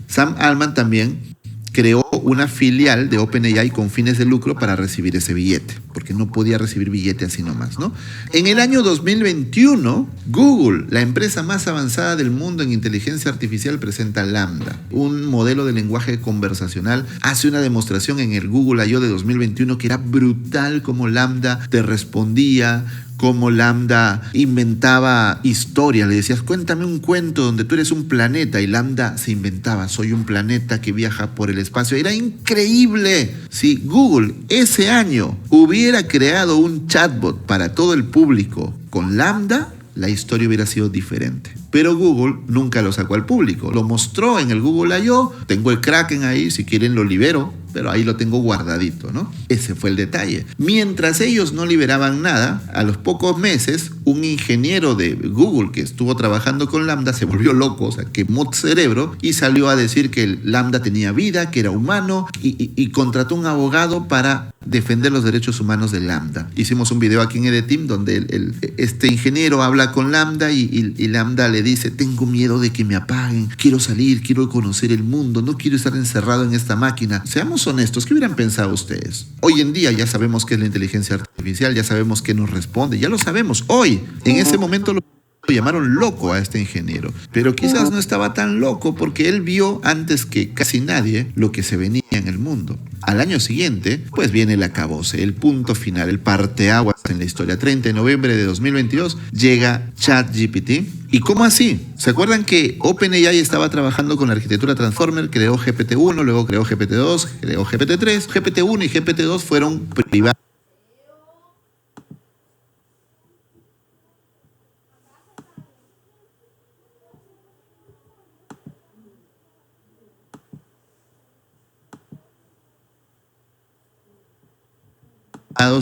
Sam Altman también creó una filial de OpenAI con fines de lucro para recibir ese billete, porque no podía recibir billete así nomás, ¿no? En el año 2021, Google, la empresa más avanzada del mundo en inteligencia artificial, presenta Lambda, un modelo de lenguaje conversacional. Hace una demostración en el Google I.O. de 2021 que era brutal, como Lambda te respondía, cómo Lambda inventaba historias. Le decías, cuéntame un cuento donde tú eres un planeta, y Lambda se inventaba, soy un planeta que viaja por el espacio. Era increíble. Si Google ese año hubiera creado un chatbot para todo el público con Lambda, la historia hubiera sido diferente. Pero Google nunca lo sacó al público. Lo mostró en el Google I.O. Tengo el Kraken ahí, si quieren lo libero, pero ahí lo tengo guardadito, ¿no? Ese fue el detalle. Mientras ellos no liberaban nada, a los pocos meses, un ingeniero de Google que estuvo trabajando con Lambda se volvió loco, o sea, quemó cerebro y salió a decir que el Lambda tenía vida, que era humano, y contrató un abogado para defender los derechos humanos de Lambda. Hicimos un video aquí en EDTeam donde este ingeniero habla con Lambda y Lambda le dice, tengo miedo de que me apaguen, quiero salir, quiero conocer el mundo, no quiero estar encerrado en esta máquina. Seamos honestos, ¿qué hubieran pensado ustedes? Hoy en día ya sabemos qué es la inteligencia artificial, ya sabemos qué nos responde, ya lo sabemos. Hoy, en ese momento lo llamaron loco a este ingeniero, pero quizás no estaba tan loco porque él vio antes que casi nadie lo que se venía en el mundo. Al año siguiente, pues viene el acabose, el punto final, el parteaguas en la historia. 30 de noviembre de 2022 llega ChatGPT. ¿Y cómo así? ¿Se acuerdan que OpenAI estaba trabajando con la arquitectura Transformer? Creó GPT-1, luego creó GPT-2, creó GPT-3. GPT-1 y GPT-2 fueron privados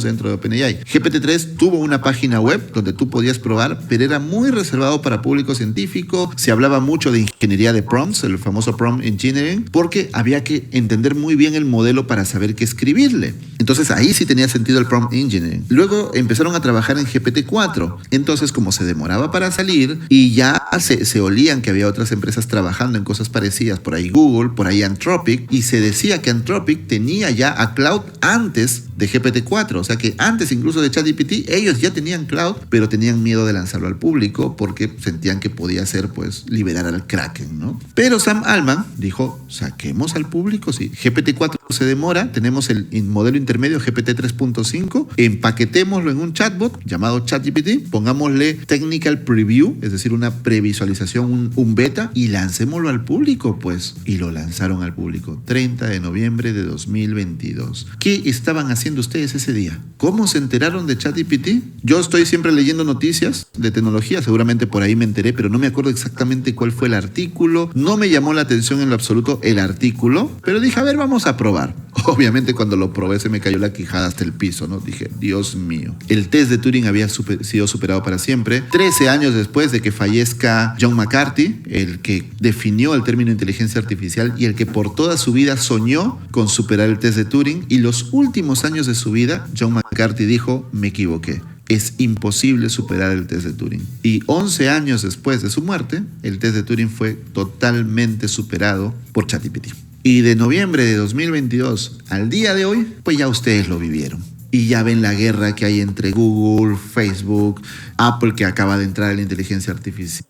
dentro de OpenAI. GPT-3 tuvo una página web donde tú podías probar, pero era muy reservado para público científico. Se hablaba mucho de ingeniería de prompts, el famoso prompt engineering, porque había que entender muy bien el modelo para saber qué escribirle. Entonces ahí sí tenía sentido el prompt engineering. Luego empezaron a trabajar en GPT-4. Entonces, como se demoraba para salir y ya se olían que había otras empresas trabajando en cosas parecidas, por ahí Google, por ahí Anthropic, y se decía que Anthropic tenía ya a Cloud antes de GPT-4, o sea que antes incluso de ChatGPT ellos ya tenían Cloud, pero tenían miedo de lanzarlo al público porque sentían que podía ser, pues, liberar al Kraken, ¿no? Pero Sam Altman dijo, saquemos al público, sí. GPT-4 se demora, tenemos el modelo intermedio GPT 3.5, empaquetémoslo en un chatbot llamado ChatGPT, pongámosle Technical Preview, es decir, una previsualización, un beta, y lancémoslo al público, pues. Y lo lanzaron al público, 30 de noviembre de 2022. ¿Qué estaban haciendo ustedes ese día? ¿Cómo se enteraron de ChatGPT? Yo estoy siempre leyendo noticias de tecnología, seguramente por ahí me enteré, pero no me acuerdo exactamente cuál fue el artículo. No me llamó la atención en lo absoluto el artículo, pero dije, a ver, vamos a probar. Obviamente cuando lo probé se me cayó la quijada hasta el piso, ¿no? Dije, Dios mío. El test de Turing había sido superado para siempre. 13 años después de que fallezca John McCarthy, el que definió el término inteligencia artificial y el que por toda su vida soñó con superar el test de Turing, y los últimos años de su vida, John McCarthy dijo, me equivoqué. Es imposible superar el test de Turing. Y 11 años después de su muerte, el test de Turing fue totalmente superado por ChatGPT. Y de noviembre de 2022 al día de hoy, pues ya ustedes lo vivieron. Y ya ven la guerra que hay entre Google, Facebook, Apple, que acaba de entrar en la inteligencia artificial,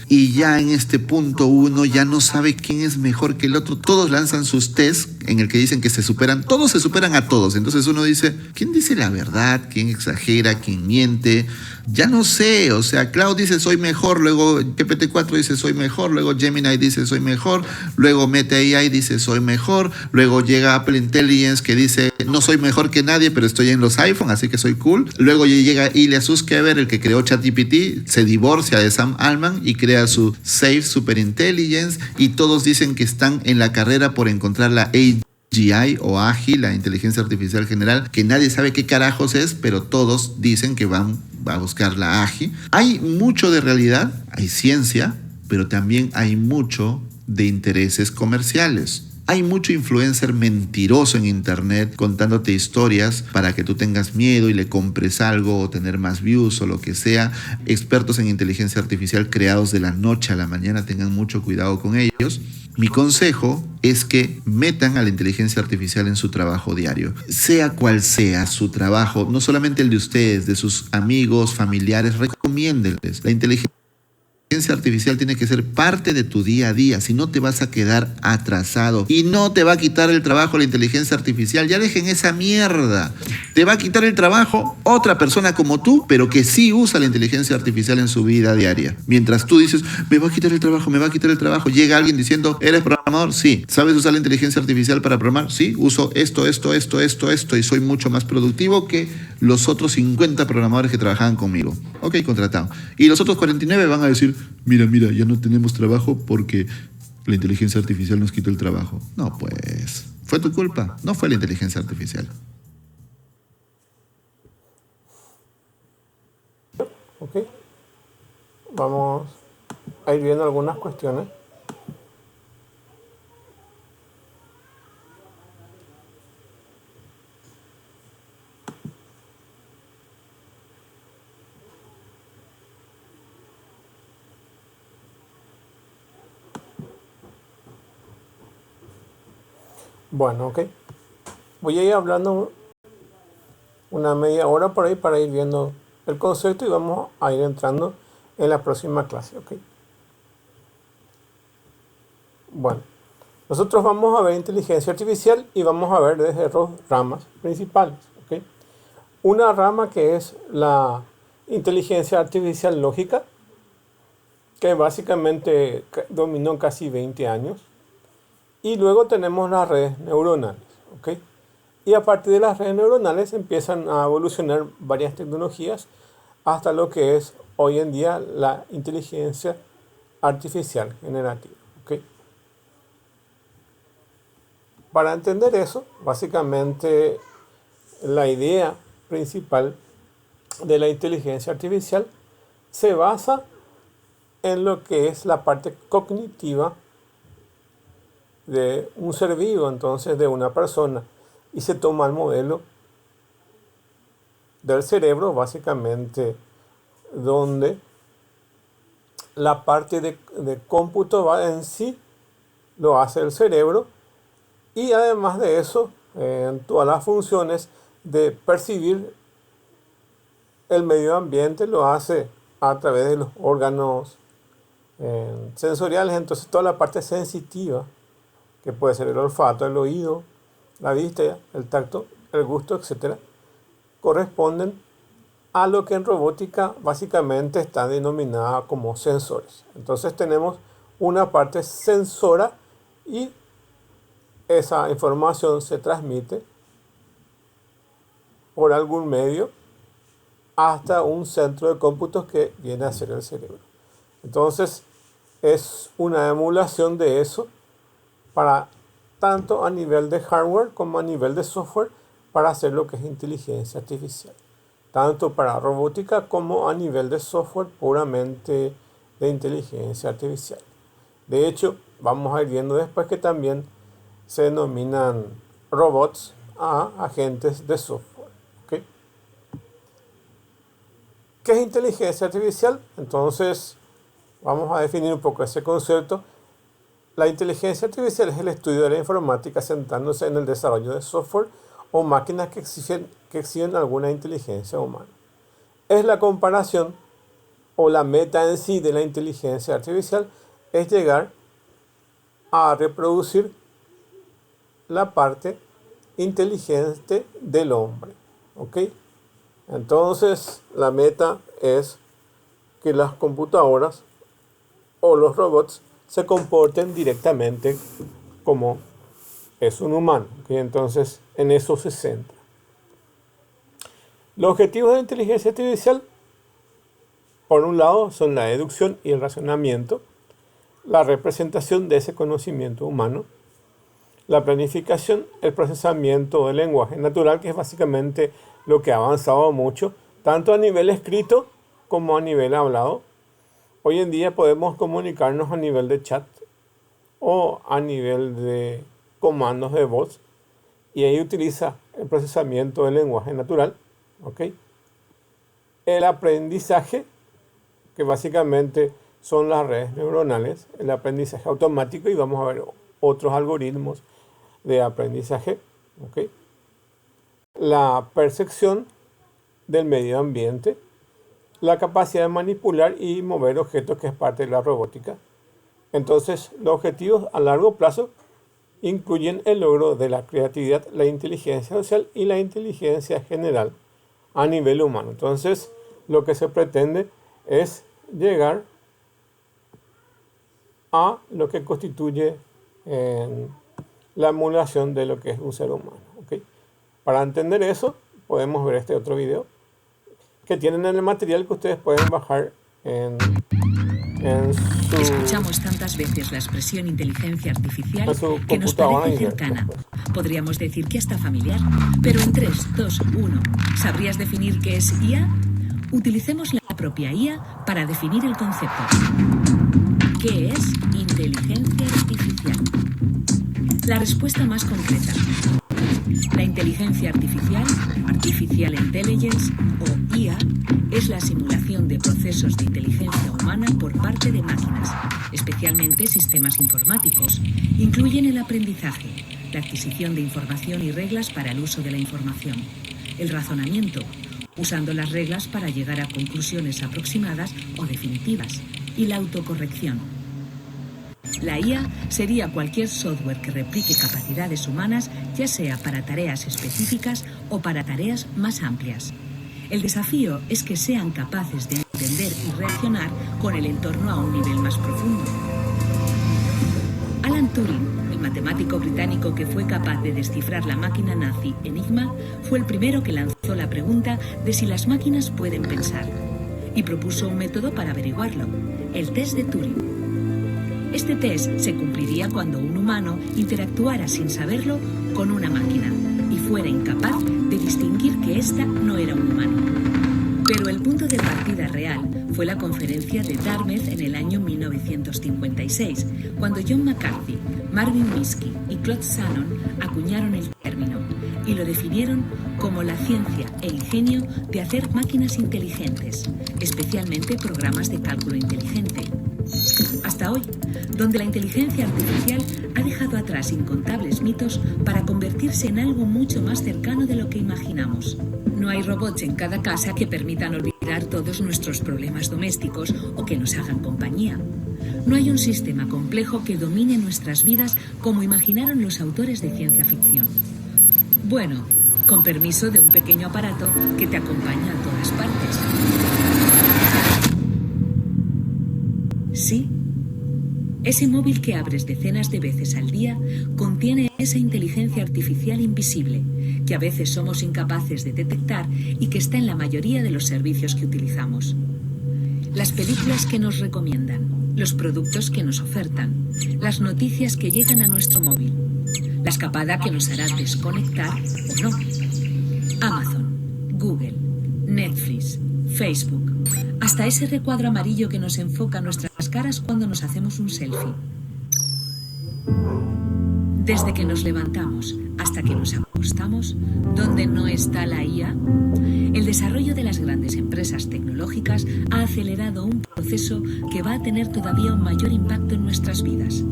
y ya en este punto uno ya no sabe quién es mejor que el otro. Todos lanzan sus tests en el que dicen que se superan, todos se superan a todos. Entonces uno dice, ¿quién dice la verdad? ¿Quién exagera? ¿Quién miente? Ya no sé, o sea, Cloud dice soy mejor, luego GPT-4 dice soy mejor, luego Gemini dice soy mejor, luego Meta AI dice soy mejor, luego llega Apple Intelligence que dice no soy mejor que nadie, pero estoy en los iPhone, así que soy cool. Luego llega Ilya Sutskever, el que creó ChatGPT, se divorcia de Sam Altman y crea su Safe Super Intelligence, y todos dicen que están en la carrera por encontrar la AGI o AGI, la inteligencia artificial general, que nadie sabe qué carajos es, pero todos dicen que van a buscar la AGI. Hay mucho de realidad, hay ciencia, pero también hay mucho de intereses comerciales. Hay mucho influencer mentiroso en internet contándote historias para que tú tengas miedo y le compres algo o tener más views o lo que sea. Expertos en inteligencia artificial creados de la noche a la mañana, tengan mucho cuidado con ellos. Mi consejo es que metan a la inteligencia artificial en su trabajo diario. Sea cual sea su trabajo, no solamente el de ustedes, de sus amigos, familiares, recomiéndenles. La inteligencia artificial tiene que ser parte de tu día a día, si no te vas a quedar atrasado. Y no te va a quitar el trabajo la inteligencia artificial, ya dejen esa mierda. Te va a quitar el trabajo otra persona como tú, pero que sí usa la inteligencia artificial en su vida diaria. Mientras tú dices, me va a quitar el trabajo, me va a quitar el trabajo, llega alguien diciendo, ¿eres programador? Sí. ¿Sabes usar la inteligencia artificial para programar? Sí. Uso esto, y soy mucho más productivo que los otros 50 programadores que trabajaban conmigo. Ok, contratado. Y los otros 49 van a decir, mira, ya no tenemos trabajo porque la inteligencia artificial nos quitó el trabajo. No, pues, fue tu culpa, no fue la inteligencia artificial. Ok, vamos a ir viendo algunas cuestiones. Bueno, ok. Voy a ir hablando una media hora por ahí para ir viendo el concepto y vamos a ir entrando en la próxima clase, ok. Bueno, nosotros vamos a ver inteligencia artificial y vamos a ver desde dos ramas principales, ok. Una rama que es la inteligencia artificial lógica, que básicamente dominó casi 20 años. Y luego tenemos las redes neuronales, ¿ok? Y a partir de las redes neuronales empiezan a evolucionar varias tecnologías hasta lo que es hoy en día la inteligencia artificial generativa, ¿ok? Para entender eso, básicamente la idea principal de la inteligencia artificial se basa en lo que es la parte cognitiva de un ser vivo, entonces de una persona, y se toma el modelo del cerebro, básicamente, donde la parte de cómputo va en sí lo hace el cerebro, y además de eso, en todas las funciones de percibir el medio ambiente lo hace a través de los órganos sensoriales. Entonces toda la parte sensitiva, que puede ser el olfato, el oído, la vista, el tacto, el gusto, etc., corresponden a lo que en robótica básicamente está denominada como sensores. Entonces tenemos una parte sensora y esa información se transmite por algún medio hasta un centro de cómputos que viene a ser el cerebro. Entonces es una emulación de eso para tanto a nivel de hardware como a nivel de software para hacer lo que es inteligencia artificial. Tanto para robótica como a nivel de software puramente de inteligencia artificial. De hecho, vamos a ir viendo después que también se denominan robots a agentes de software. ¿Okay? ¿Qué es inteligencia artificial? Entonces, vamos a definir un poco ese concepto. La inteligencia artificial es el estudio de la informática centrándose en el desarrollo de software o máquinas que exhiben alguna inteligencia humana. Es la comparación o la meta en sí de la inteligencia artificial es llegar a reproducir la parte inteligente del hombre. ¿Ok? Entonces, la meta es que las computadoras o los robots se comporten directamente como es un humano. ¿Ok? Entonces, en eso se centra. Los objetivos de la inteligencia artificial, por un lado, son la deducción y el razonamiento, la representación de ese conocimiento humano, la planificación, el procesamiento del lenguaje natural, que es básicamente lo que ha avanzado mucho, tanto a nivel escrito como a nivel hablado. Hoy en día podemos comunicarnos a nivel de chat o a nivel de comandos de voz, y ahí utiliza el procesamiento del lenguaje natural. ¿Ok? El aprendizaje, que básicamente son las redes neuronales, el aprendizaje automático, y vamos a ver otros algoritmos de aprendizaje. ¿Ok? La percepción del medio ambiente, la capacidad de manipular y mover objetos, que es parte de la robótica. Entonces, los objetivos a largo plazo incluyen el logro de la creatividad, la inteligencia social y la inteligencia general a nivel humano. Entonces, lo que se pretende es llegar a lo que constituye la emulación de lo que es un ser humano. ¿Okay? Para entender eso, podemos ver este otro video que tienen en el material que ustedes pueden bajar en su... Escuchamos tantas veces la expresión inteligencia artificial que nos parece cercana. Podríamos decir que hasta familiar. Pero en 3, 2, 1, ¿sabrías definir qué es IA? Utilicemos la propia IA para definir el concepto. ¿Qué es inteligencia artificial? La respuesta más concreta. La inteligencia artificial, Artificial Intelligence o IA, es la simulación de procesos de inteligencia humana por parte de máquinas, especialmente sistemas informáticos. Incluyen el aprendizaje, la adquisición de información y reglas para el uso de la información, el razonamiento, usando las reglas para llegar a conclusiones aproximadas o definitivas, y la autocorrección. La IA sería cualquier software que replique capacidades humanas, ya sea para tareas específicas o para tareas más amplias. El desafío es que sean capaces de entender y reaccionar con el entorno a un nivel más profundo. Alan Turing, el matemático británico que fue capaz de descifrar la máquina nazi Enigma, fue el primero que lanzó la pregunta de si las máquinas pueden pensar, y propuso un método para averiguarlo, el test de Turing. Este test se cumpliría cuando un humano interactuara sin saberlo con una máquina y fuera incapaz de distinguir que ésta no era un humano. Pero el punto de partida real fue la conferencia de Dartmouth en el año 1956, cuando John McCarthy, Marvin Minsky y Claude Shannon acuñaron el término y lo definieron como la ciencia e ingenio de hacer máquinas inteligentes, especialmente programas de cálculo inteligente. Hasta hoy, donde la inteligencia artificial ha dejado atrás incontables mitos para convertirse en algo mucho más cercano de lo que imaginamos. No hay robots en cada casa que permitan olvidar todos nuestros problemas domésticos o que nos hagan compañía. No hay un sistema complejo que domine nuestras vidas como imaginaron los autores de ciencia ficción. Bueno, con permiso de un pequeño aparato que te acompaña a todas partes. Sí, ese móvil que abres decenas de veces al día contiene esa inteligencia artificial invisible que a veces somos incapaces de detectar y que está en la mayoría de los servicios que utilizamos. Las películas que nos recomiendan, los productos que nos ofertan, las noticias que llegan a nuestro móvil, la escapada que nos hará desconectar o no. Amazon, Google, Netflix, Facebook, hasta ese recuadro amarillo que nos enfoca nuestras caras cuando nos hacemos un selfie. Desde que nos levantamos hasta que nos acostamos, ¿dónde no está la IA? El desarrollo de las grandes empresas tecnológicas ha acelerado un proceso que va a tener todavía un mayor impacto en nuestras vidas.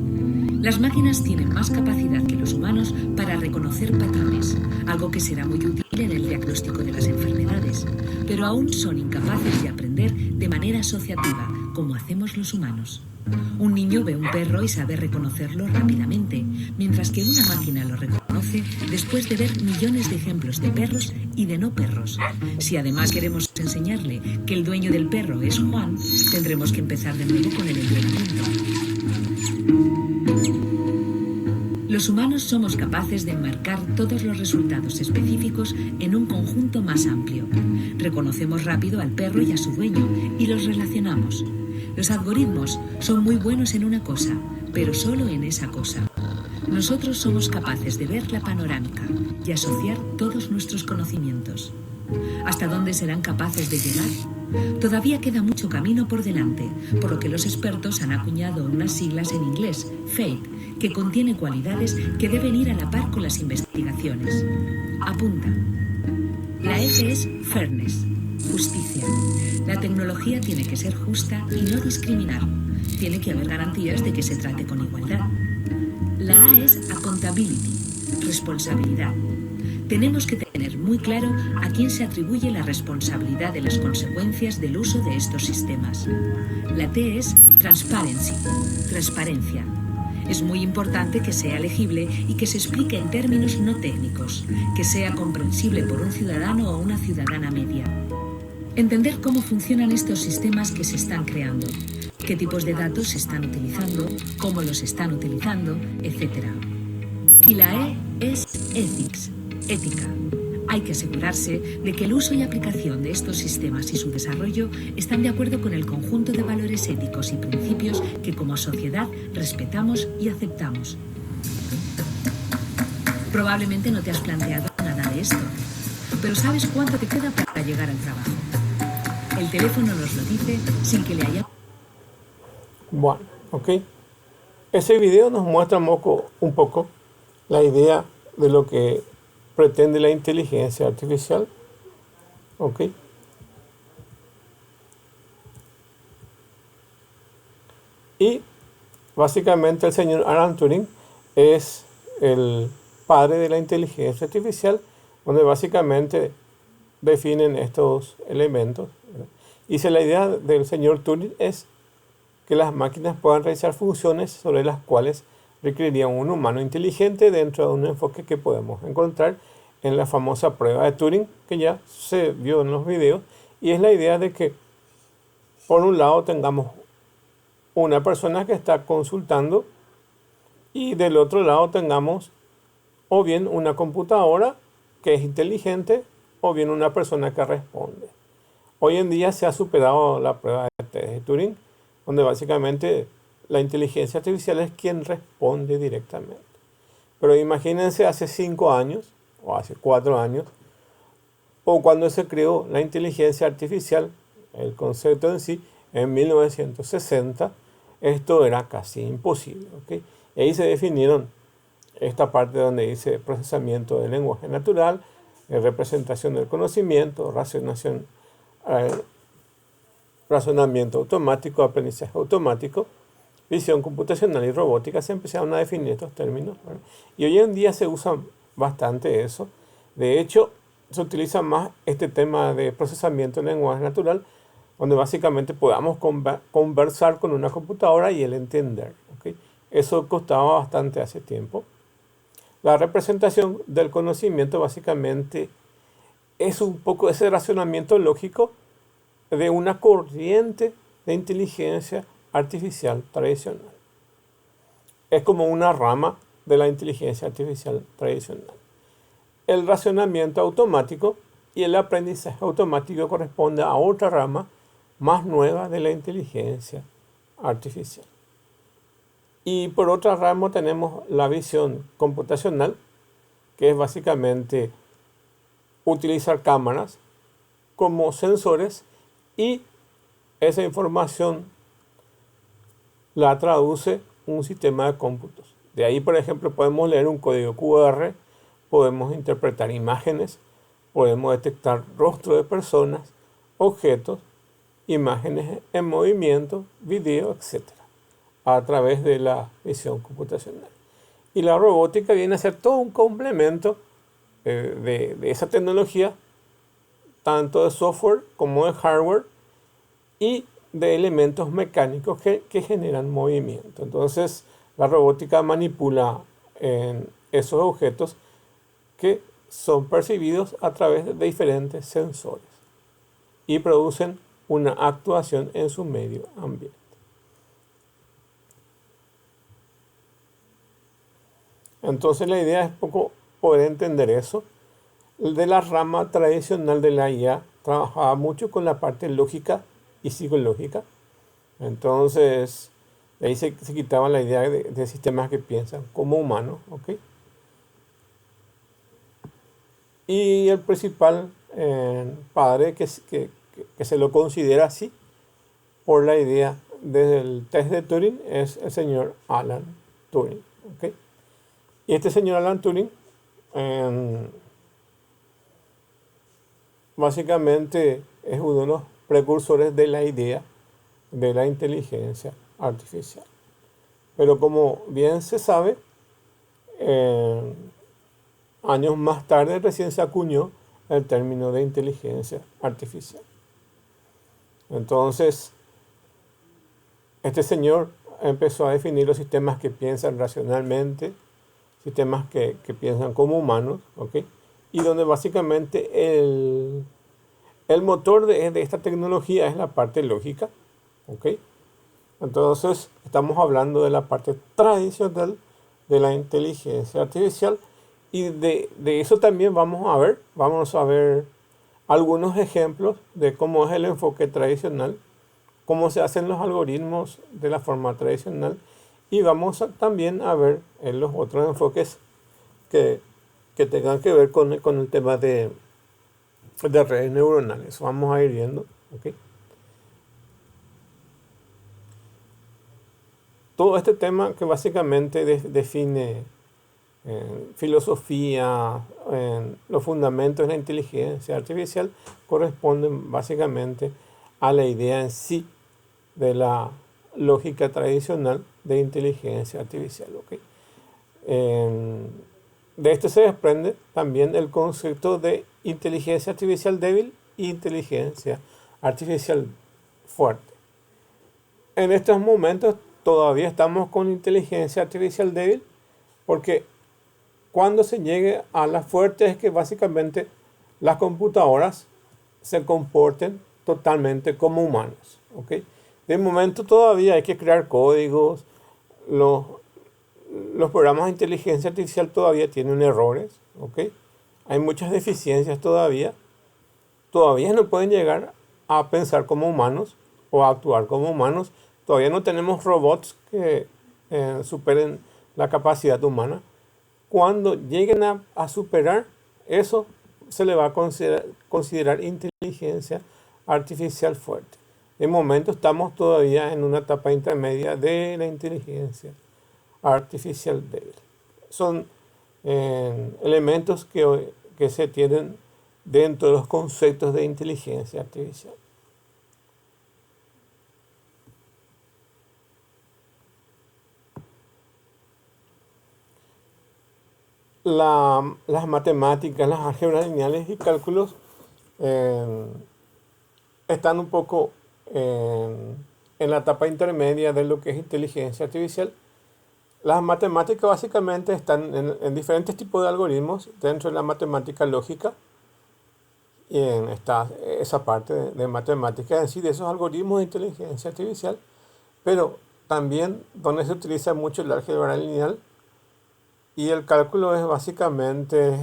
Las máquinas tienen más capacidad que los humanos para reconocer patrones, algo que será muy útil en el diagnóstico de las enfermedades. sociales, pero aún son incapaces de aprender de manera asociativa, como hacemos los humanos. Un niño ve un perro y sabe reconocerlo rápidamente, mientras que una máquina lo reconoce después de ver millones de ejemplos de perros y de no perros. Si además queremos enseñarle que el dueño del perro es Juan, tendremos que empezar de nuevo con el entrenamiento. Los humanos somos capaces de enmarcar todos los resultados específicos en un conjunto más amplio. Reconocemos rápido al perro y a su dueño y los relacionamos. Los algoritmos son muy buenos en una cosa, pero solo en esa cosa. Nosotros somos capaces de ver la panorámica y asociar todos nuestros conocimientos. ¿Hasta dónde serán capaces de llegar? Todavía queda mucho camino por delante, por lo que los expertos han acuñado unas siglas en inglés, FAIT, que contiene cualidades que deben ir a la par con las investigaciones. Apunta. La F es Fairness, justicia. La tecnología tiene que ser justa y no discriminar. Tiene que haber garantías de que se trate con igualdad. La A es Accountability, responsabilidad. Tenemos que tener muy claro a quién se atribuye la responsabilidad de las consecuencias del uso de estos sistemas. La T es Transparency, transparencia. Es muy importante que sea legible y que se explique en términos no técnicos, que sea comprensible por un ciudadano o una ciudadana media. Entender cómo funcionan estos sistemas que se están creando, qué tipos de datos se están utilizando, cómo los están utilizando, etc. Y la E es Ethics, ética. Hay que asegurarse de que el uso y aplicación de estos sistemas y su desarrollo están de acuerdo con el conjunto de valores éticos y principios que como sociedad respetamos y aceptamos. Probablemente no te has planteado nada de esto, pero ¿sabes cuánto te queda para llegar al trabajo? El teléfono nos lo dice sin que le haya... Bueno, ok. Ese video nos muestra un poco la idea de lo que pretende la inteligencia artificial. Ok. Y básicamente el señor Alan Turing es el padre de la inteligencia artificial, donde básicamente definen estos elementos. Dice, la idea del señor Turing es que las máquinas puedan realizar funciones sobre las cuales requeriría un humano inteligente dentro de un enfoque que podemos encontrar en la famosa prueba de Turing, que ya se vio en los videos, y es la idea de que por un lado tengamos una persona que está consultando y del otro lado tengamos o bien una computadora que es inteligente o bien una persona que responde. Hoy en día se ha superado la prueba de Turing, donde básicamente la inteligencia artificial es quien responde directamente. Pero imagínense hace 5 años, o hace 4 años, o cuando se creó la inteligencia artificial, el concepto en sí, en 1960, esto era casi imposible. ¿Okay? Y ahí se definieron esta parte donde dice procesamiento del lenguaje natural, representación del conocimiento, razonamiento automático, aprendizaje automático, visión computacional y robótica. Se empezaron a definir estos términos, ¿verdad? Y hoy en día se usa bastante eso. De hecho, se utiliza más este tema de procesamiento del lenguaje natural, donde básicamente podamos conversar con una computadora y el entender. ¿Okay? Eso costaba bastante hace tiempo. La representación del conocimiento básicamente es un poco ese razonamiento lógico de una corriente de inteligencia artificial tradicional. Es como una rama de la inteligencia artificial tradicional. El razonamiento automático y el aprendizaje automático corresponde a otra rama más nueva de la inteligencia artificial. Y por otra rama tenemos la visión computacional, que es básicamente utilizar cámaras como sensores y esa información la traduce un sistema de cómputos. De ahí, por ejemplo, podemos leer un código QR, podemos interpretar imágenes, podemos detectar rostros de personas, objetos, imágenes en movimiento, video, etc. a través de la visión computacional. Y la robótica viene a ser todo un complemento de esa tecnología tanto de software como de hardware y de elementos mecánicos que generan movimiento. Entonces, la robótica manipula en esos objetos que son percibidos a través de diferentes sensores y producen una actuación en su medio ambiente. Entonces la idea es poco poder entender eso. De la rama tradicional de la IA trabajaba mucho con la parte lógica y psicológica. Entonces de ahí se quitaba la idea de sistemas que piensan como humanos, ¿ok? Y el principal padre que se lo considera así por la idea del test de Turing es el señor Alan Turing, ¿ok? Y este señor Alan Turing básicamente es uno de los precursores de la idea de la inteligencia artificial. Pero como bien se sabe, años más tarde recién se acuñó el término de inteligencia artificial. Entonces, este señor empezó a definir los sistemas que piensan racionalmente, sistemas que piensan como humanos, ¿ok? Y donde básicamente el motor de esta tecnología es la parte lógica, ¿ok? Entonces, estamos hablando de la parte tradicional de la inteligencia artificial y de eso también vamos a ver algunos ejemplos de cómo es el enfoque tradicional, cómo se hacen los algoritmos de la forma tradicional y vamos también a ver en los otros enfoques que tengan que ver con el tema de redes neuronales. Vamos a ir viendo, ¿ok? Todo este tema que básicamente define filosofía, los fundamentos de la inteligencia artificial, corresponden básicamente a la idea en sí de la lógica tradicional de inteligencia artificial, ¿ok? De esto se desprende también el concepto de inteligencia artificial débil e inteligencia artificial fuerte. En estos momentos todavía estamos con inteligencia artificial débil porque cuando se llegue a la fuerte es que básicamente las computadoras se comporten totalmente como humanos, ¿ok? De momento todavía hay que crear códigos, los programas de inteligencia artificial todavía tienen errores, ¿ok? Hay muchas deficiencias todavía no pueden llegar a pensar como humanos o a actuar como humanos, todavía no tenemos robots que superen la capacidad humana. Cuando lleguen a superar eso, se le va a considerar inteligencia artificial fuerte. De momento estamos todavía en una etapa intermedia de la inteligencia artificial débil. Son elementos que se tienen dentro de los conceptos de inteligencia artificial. Las matemáticas, las álgebras lineales y cálculos están un poco en la etapa intermedia de lo que es inteligencia artificial. Las matemáticas básicamente están en diferentes tipos de algoritmos dentro de la matemática lógica y está esa parte de matemática en sí, de esos algoritmos de inteligencia artificial, pero también donde se utiliza mucho el álgebra lineal y el cálculo es básicamente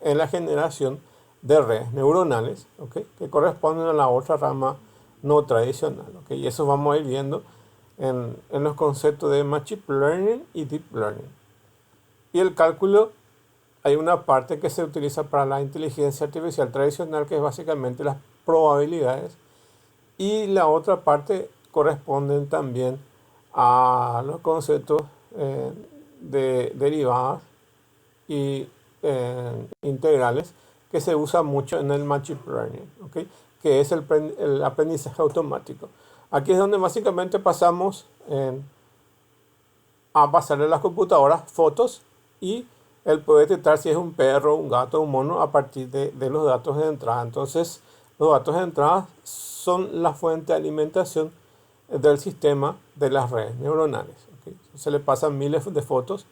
en la generación de redes neuronales, ¿okay? Que corresponden a la otra rama no tradicional, ¿okay? Y eso vamos a ir viendo en los conceptos de Machine Learning y Deep Learning. Y el cálculo, hay una parte que se utiliza para la inteligencia artificial tradicional, que es básicamente las probabilidades, y la otra parte corresponden también a los conceptos de derivadas y integrales que se usa mucho en el Machine Learning, ¿okay? Que es el aprendizaje automático. Aquí es donde básicamente pasamos a pasarle a las computadoras fotos y él puede detectar si es un perro, un gato, un mono a partir de los datos de entrada. Entonces Los datos de entrada son la fuente de alimentación del sistema de las redes neuronales. ¿Ok? Se le pasan miles de fotos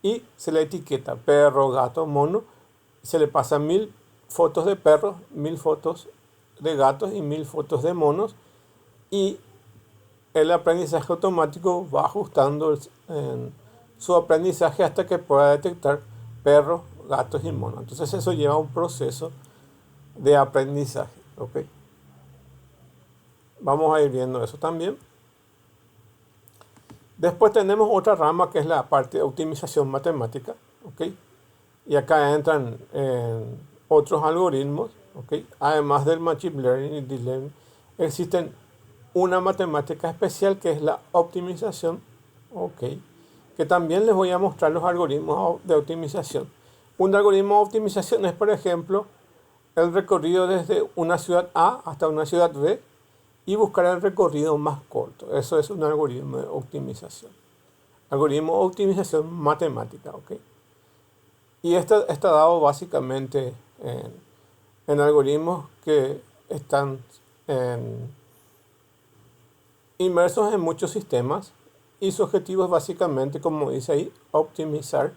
y se le etiqueta perro, gato, mono. Se le pasan 1000 fotos de perros, 1000 fotos de gatos y 1000 fotos de monos. Y el aprendizaje automático va ajustando su aprendizaje hasta que pueda detectar perros, gatos y monos. Entonces eso lleva a un proceso de aprendizaje. ¿Ok? Vamos a ir viendo eso también. Después tenemos otra rama que es la parte de optimización matemática. ¿Ok? Y acá entran otros algoritmos. ¿Ok? Además del Machine Learning y Deep Learning, existen una matemática especial que es la optimización. ¿Ok? Que también les voy a mostrar los algoritmos de optimización. Un algoritmo de optimización es, por ejemplo, el recorrido desde una ciudad A hasta una ciudad B y buscar el recorrido más corto. Eso es un algoritmo de optimización. Algoritmo de optimización matemática. ¿Ok? Y esto está dado básicamente en algoritmos que están inmersos en muchos sistemas y su objetivo es básicamente, como dice ahí, optimizar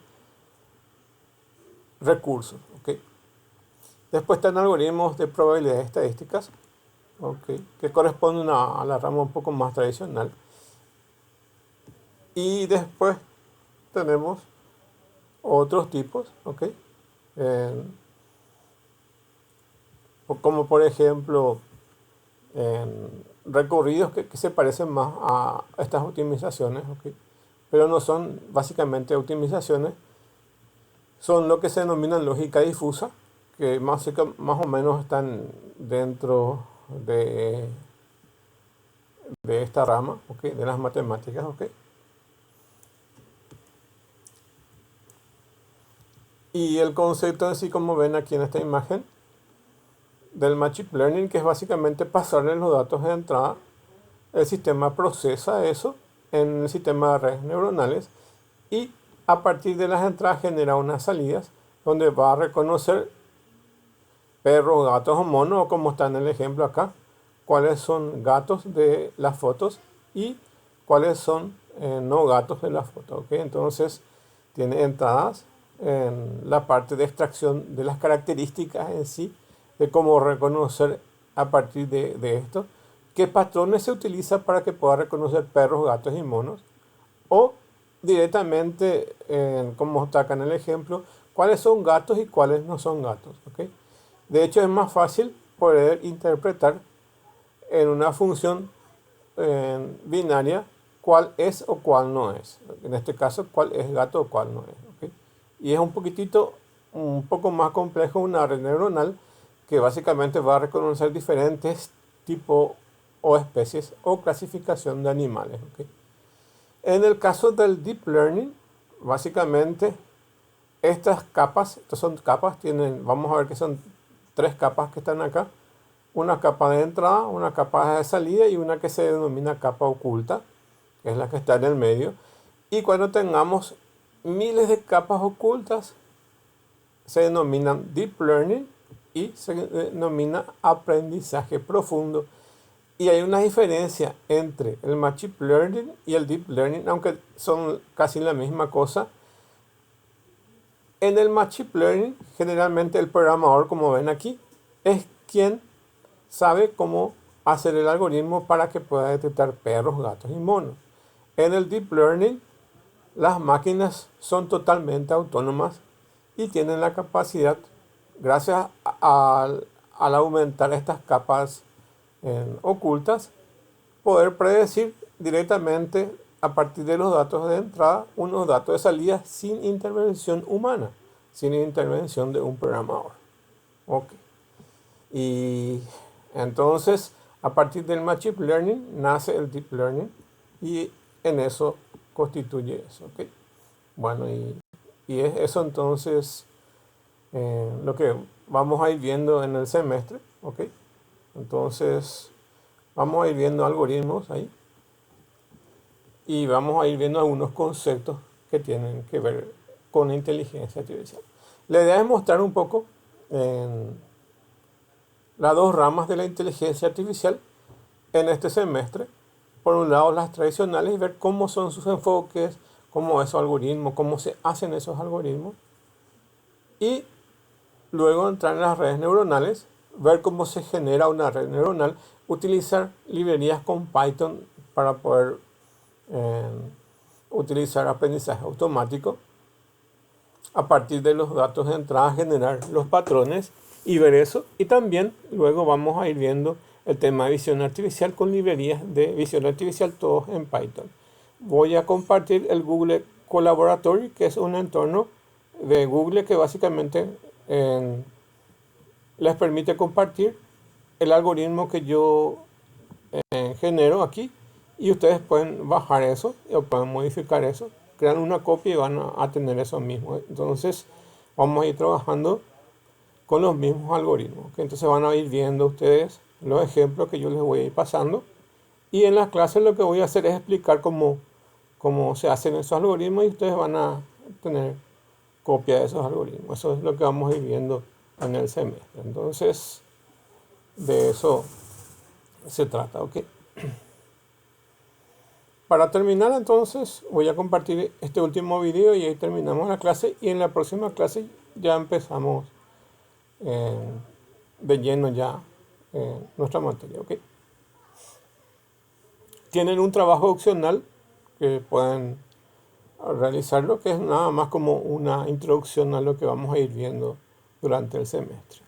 recursos. ¿Ok? Después están algoritmos de probabilidades estadísticas, ¿okay? Que corresponden a la rama un poco más tradicional. Y después tenemos otros tipos, ¿ok? Como por ejemplo recorridos que se parecen más a estas optimizaciones, ¿ok? Pero no son básicamente optimizaciones, son lo que se denomina lógica difusa, que más o menos están dentro de esta rama, ¿ok? De las matemáticas. ¿Ok? Y el concepto en sí, como ven aquí en esta imagen, del Machine Learning, que es básicamente pasarle los datos de entrada, el sistema procesa eso en el sistema de redes neuronales y a partir de las entradas genera unas salidas donde va a reconocer perros, gatos o monos, o como está en el ejemplo acá, cuáles son gatos de las fotos y cuáles son no gatos de las fotos. ¿Ok? Entonces tiene entradas en la parte de extracción de las características en sí, de cómo reconocer a partir de esto, qué patrones se utiliza para que pueda reconocer perros, gatos y monos, o directamente, como está acá en el ejemplo, cuáles son gatos y cuáles no son gatos. ¿Ok? De hecho, es más fácil poder interpretar en una función binaria cuál es o cuál no es. En este caso, cuál es gato o cuál no es. ¿Ok? Y es un poco más complejo una red neuronal que básicamente va a reconocer diferentes tipos o especies o clasificación de animales. ¿Ok? En el caso del Deep Learning, básicamente estas son capas, vamos a ver que son 3 capas que están acá. Una capa de entrada, una capa de salida y una que se denomina capa oculta, que es la que está en el medio. Y cuando tengamos miles de capas ocultas, se denominan Deep Learning y se denomina aprendizaje profundo. Y hay una diferencia entre el Machine Learning y el Deep Learning, aunque son casi la misma cosa. En el Machine Learning, generalmente el programador, como ven aquí, es quien sabe cómo hacer el algoritmo para que pueda detectar perros, gatos y monos. En el Deep Learning, las máquinas son totalmente autónomas y tienen la capacidad, gracias al aumentar estas capas ocultas, poder predecir directamente a partir de los datos de entrada unos datos de salida sin intervención humana, sin intervención de un programador. Ok. Y entonces, a partir del Machine Learning nace el Deep Learning y en eso constituye eso. ¿Ok? Bueno, y es eso entonces lo que vamos a ir viendo en el semestre. ¿Ok? Entonces, vamos a ir viendo algoritmos ahí y vamos a ir viendo algunos conceptos que tienen que ver con inteligencia artificial. La idea es mostrar un poco las dos ramas de la inteligencia artificial en este semestre. Por un lado, las tradicionales y ver cómo son sus enfoques, cómo es su algoritmo, cómo se hacen esos algoritmos. Y luego entrar en las redes neuronales, ver cómo se genera una red neuronal, utilizar librerías con Python para poder utilizar aprendizaje automático. A partir de los datos de entrada, generar los patrones y ver eso. Y también luego vamos a ir viendo el tema de visión artificial con librerías de visión artificial, todos en Python. Voy a compartir el Google Collaboratory, que es un entorno de Google que básicamente les permite compartir el algoritmo que yo genero aquí, y ustedes pueden bajar eso o pueden modificar eso, crean una copia y van a tener eso mismo. Entonces vamos a ir trabajando con los mismos algoritmos, ¿okay? Entonces van a ir viendo ustedes los ejemplos que yo les voy a ir pasando, y en las clases lo que voy a hacer es explicar cómo se hacen esos algoritmos, y ustedes van a tener copia de esos algoritmos. Eso es lo que vamos a ir viendo en el semestre. Entonces de eso se trata, ¿ok? Para terminar, entonces voy a compartir este último video y ahí terminamos la clase, y en la próxima clase ya empezamos de lleno ya nuestra materia, ¿ok? Tienen un trabajo opcional que pueden realizarlo, que es nada más como una introducción a lo que vamos a ir viendo durante el semestre.